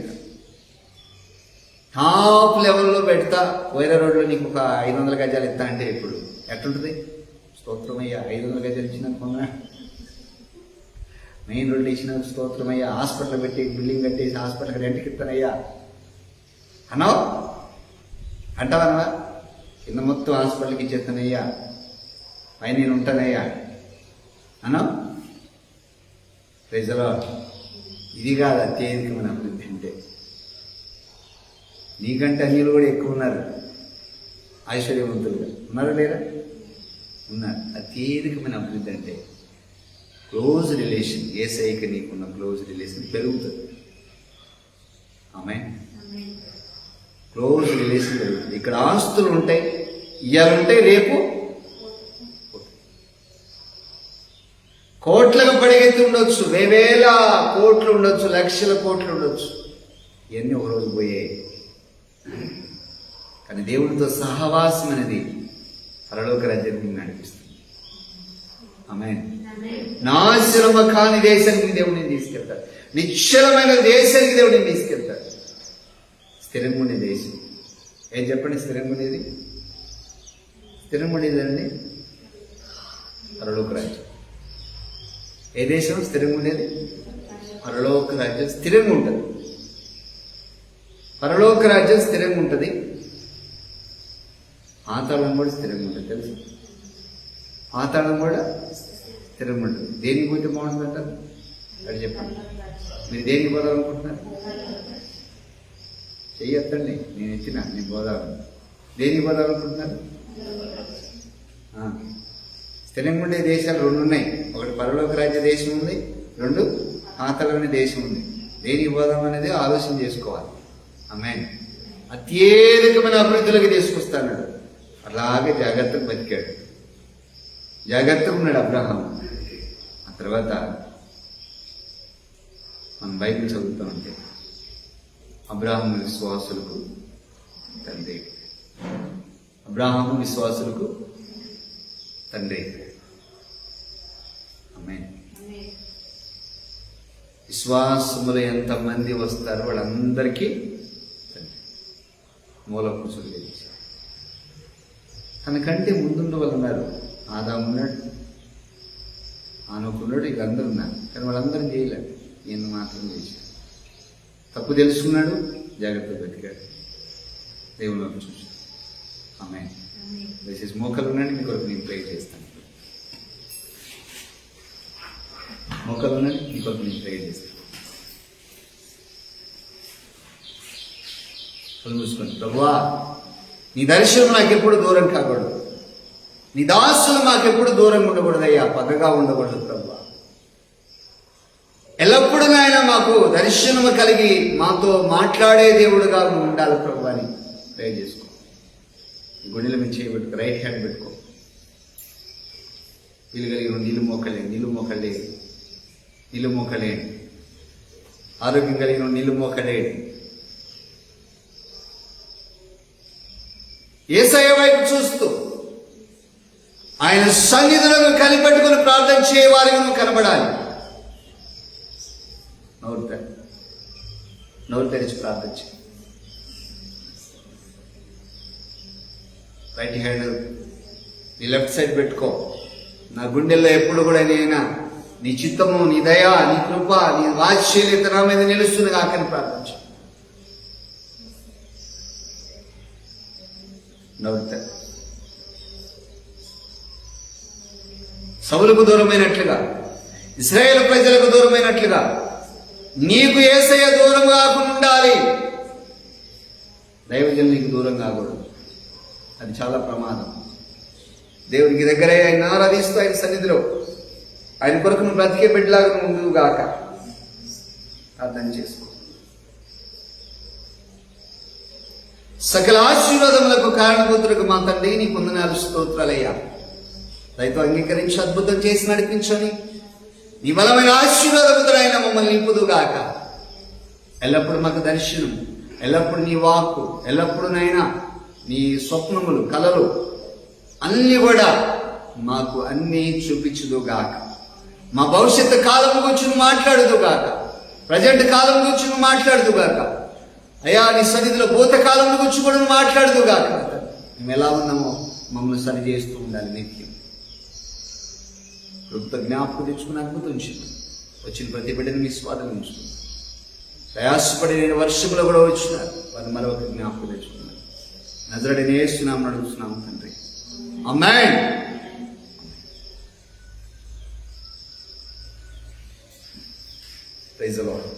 టాప్ లెవెల్లో పెడతా. వైరా రోడ్లో నీకు ఒక 500 గజాలు ఇస్తా అంటే ఇప్పుడు ఎట్లుంటుంది? స్తోత్రమయ్యా. 500 గజాలు ఇచ్చిన కొన్నా, మెయిన్ రోడ్లు ఇచ్చిన స్తోత్రమయ్యా. హాస్పిటల్ పెట్టి బిల్డింగ్ కట్టేసి హాస్పిటల్కి రెంట్కి ఇస్తానయ్యా అన్నావు అంటావా? కింద మొత్తం హాస్పిటల్కి ఇచ్చేస్తానయ్యా, పైన నేను ఉంటానయ్యా అన్నావు. ప్రజలో ఇది కాదు అత్యధికమైన అభివృద్ధి అంటే. నీకంటే అన్యులు కూడా ఎక్కువ ఉన్నారు, ఐశ్వర్యవంతులుగా ఉన్నారా లేరా? ఉన్నారు. అత్యధికమైన అభివృద్ధి అంటే క్లోజ్ రిలేషన్. యేసయ్యకి నీకున్న క్లోజ్ రిలేషన్ పెరుగుతుంది. ఆమేన్. క్లోజ్ రిలేషన్ పెరుగుతుంది. ఇక్కడ ఆస్తులు ఉంటాయి, ఇవాళ ఉంటాయి, రేపు కోట్లకు పడిగెత్తి ఉండొచ్చు, వేవేల కోట్లు ఉండొచ్చు, లక్షల కోట్లు ఉండొచ్చు. ఇవన్నీ ఒకరోజు పోయాయి. కానీ దేవుడితో సహవాసం అనేది పరలోక రాజ్యాన్ని నడిపిస్తుంది. ఆమేన్. నాశనమ కాని దేశానికి దేవుడిని తీసుకెళ్తాడు. నిశ్చలమైన దేశానికి దేవుడిని తీసుకెళ్తాడు. స్థిరంగా ఉండే దేశం ఏం చెప్పండి? స్థిరంగా ఉండేది, స్థిరంగా ఉండేదండి పరలోక రాజ్యం. ఏ దేశం స్థిరంగా ఉండేది? పరలోక రాజ్యం స్థిరంగా ఉంటుంది. పరలోక రాజ్యం స్థిరంగా ఉంటుంది. పాతాళం కూడా స్థిరంగా ఉంటుంది. తెలుసు, పాతాళం కూడా స్థిరంగా ఉంటుంది. దేనికి పోతే బాగుంటుంది అంటారు? అది చెప్పండి. మీరు దేనికి పోదామనుకుంటున్నారు? చెయ్యొద్దండి, నేను ఇచ్చిన నేను పోదాము. దేనికి పోదామనుకుంటున్నారు? స్థిరంగా ఉండే దేశాలు 2 ఉన్నాయి. ఒకటి పరలోక రాజ్య దేశం ఉంది, 2 పాతాళం దేశం ఉంది. దేనికి పోదాం అనేది ఆలోచన చేసుకోవాలి. ఆమేన్. అత్యధికమైన అభివృద్ధిలోకి తీసుకొస్తాడు. అలాగే జాగ్రత్తగా బతికాడు, జాగ్రత్తగా ఉన్నాడు అబ్రహాం. ఆ తర్వాత మనం బైబిల్ చదువుతూ ఉంటే అబ్రహాము విశ్వాసులకు తండ్రి, అబ్రహాము విశ్వాసులకు తండ్రి. ఆమేన్. విశ్వాసములు ఎంతమంది వస్తారో వాళ్ళందరికీ మూల పురుషుడు తెలిసి తనకంటే ముందున్న వాళ్ళు ఉన్నారు. ఆదాము ఉన్నాడు, ఆనోకున్నాడు, ఇక అందరూ ఉన్నారు. కానీ వాళ్ళందరం చేయలేడు, ఈయన మాత్రం చేశాడు. తప్పు తెలుసుకున్నాడు, జాగ్రత్తగా బతికాడు, దేవుని చూసి. ఆమేన్. దయచేసి మోకాలు ఉన్నాడు, మీ కొరకు నేను ప్రే చేస్తాను. మోకాలు ఉన్నాడు, మీ కొరకు నేను ప్రే చేస్తాను. చూసుకోండి. ప్రభువా, నీ దర్శనం నాకెప్పుడు దూరం కాకూడదు, నీ దాసులు మాకెప్పుడు దూరంగా ఉండకూడదయ్యా, పక్కగా ఉండకూడదు ప్రభువా. ఎల్లప్పుడూ నాయన మాకు దర్శనము కలిగి మాతో మాట్లాడే దేవుడుగా ఉండాలి ప్రభు అని ప్రే చేసుకో. గుండెల మీద చేయబెట్టుకో, రైట్ హ్యాండ్ పెట్టుకో. వీలు కలిగి నీళ్ళు మోకలేండి. ఆరోగ్యం కలిగిన నీళ్ళు మోకలేండి. యేసయ్య వైపు చూస్తూ ఆయన సన్నిధులను కలిపెట్టుకుని ప్రార్థన చేయవారికి నువ్వు కనబడాలి. నోరు తెరిచి ప్రార్థన చేయి. రైట్ హ్యాండ్ నీ లెఫ్ట్ సైడ్ పెట్టుకో. నా గుండెల్లో ఎప్పుడు కూడా నేనా నీ చిత్తము, నీ దయ, నీ కృప, నీ వాత్సల్యత నా మీద నిలుస్తుంది కాకని ప్రార్థించు. డౌట్. సౌలుకు దూరమైనట్లుగా, ఇశ్రాయేలు ప్రజలకు దూరమైనట్లుగా నీకు యేసయ్య దూరం కాకుండా ఉండాలి. దైవజనునికి దూరం కాకూడదు. అది చాలా ప్రమాదం. దేవునికి దగ్గరే ఆయన ఆరాధిస్తూ ఆయన సన్నిధిలో ఆయన కొరకు నువ్వు బ్రతికే బిడ్డలాగా నువ్వు గాక ప్రార్థన చేసుకో. సకల ఆశీర్వాదములకు కారణభూతులకు మా తండ్రి నీ వందనాలు స్తోత్రాలయ్యా. దయతో అంగీకరించి అద్భుతం చేసి నడిపించని నీ బలమైన ఆశీర్వాదములైన మమ్మల్ని నింపుదుగాక. ఎల్లప్పుడూ మాకు దర్శనం, ఎల్లప్పుడు నీ వాక్కు, ఎల్లప్పుడూనైనా నీ స్వప్నములు, కలలు అన్ని కూడా మాకు అన్నీ చూపించుదుగాక. మా భవిష్యత్తు కాలం గురించి నువ్వు మాట్లాడుదుగాక. ప్రజెంట్ కాలం గురించి నువ్వు మాట్లాడుదుగాక. అయ్యా నీ సన్నిధిలో భూతకాలం గురించి కూడా నువ్వు మాట్లాడుదుగాక. మేము ఎలా ఉన్నామో మమ్మల్ని సరి చేస్తూ ఉండాలి నిత్యం. ప్రభుత్వ జ్ఞాపకం తెచ్చుకుని అద్భుతం చేయండి. వచ్చిన ప్రతి బిడ్డని మీ స్వాధీనం ఉంచుకున్నాను. ప్రయాసపడి నేను వర్షంలో కూడా వచ్చినారు, వారిని మరొక జ్ఞాపకం తెచ్చుకున్నారు. నజరుడైన యేసునామమున అడుగుతున్నాము తండ్రి, ఆమేన్. Praise the lord.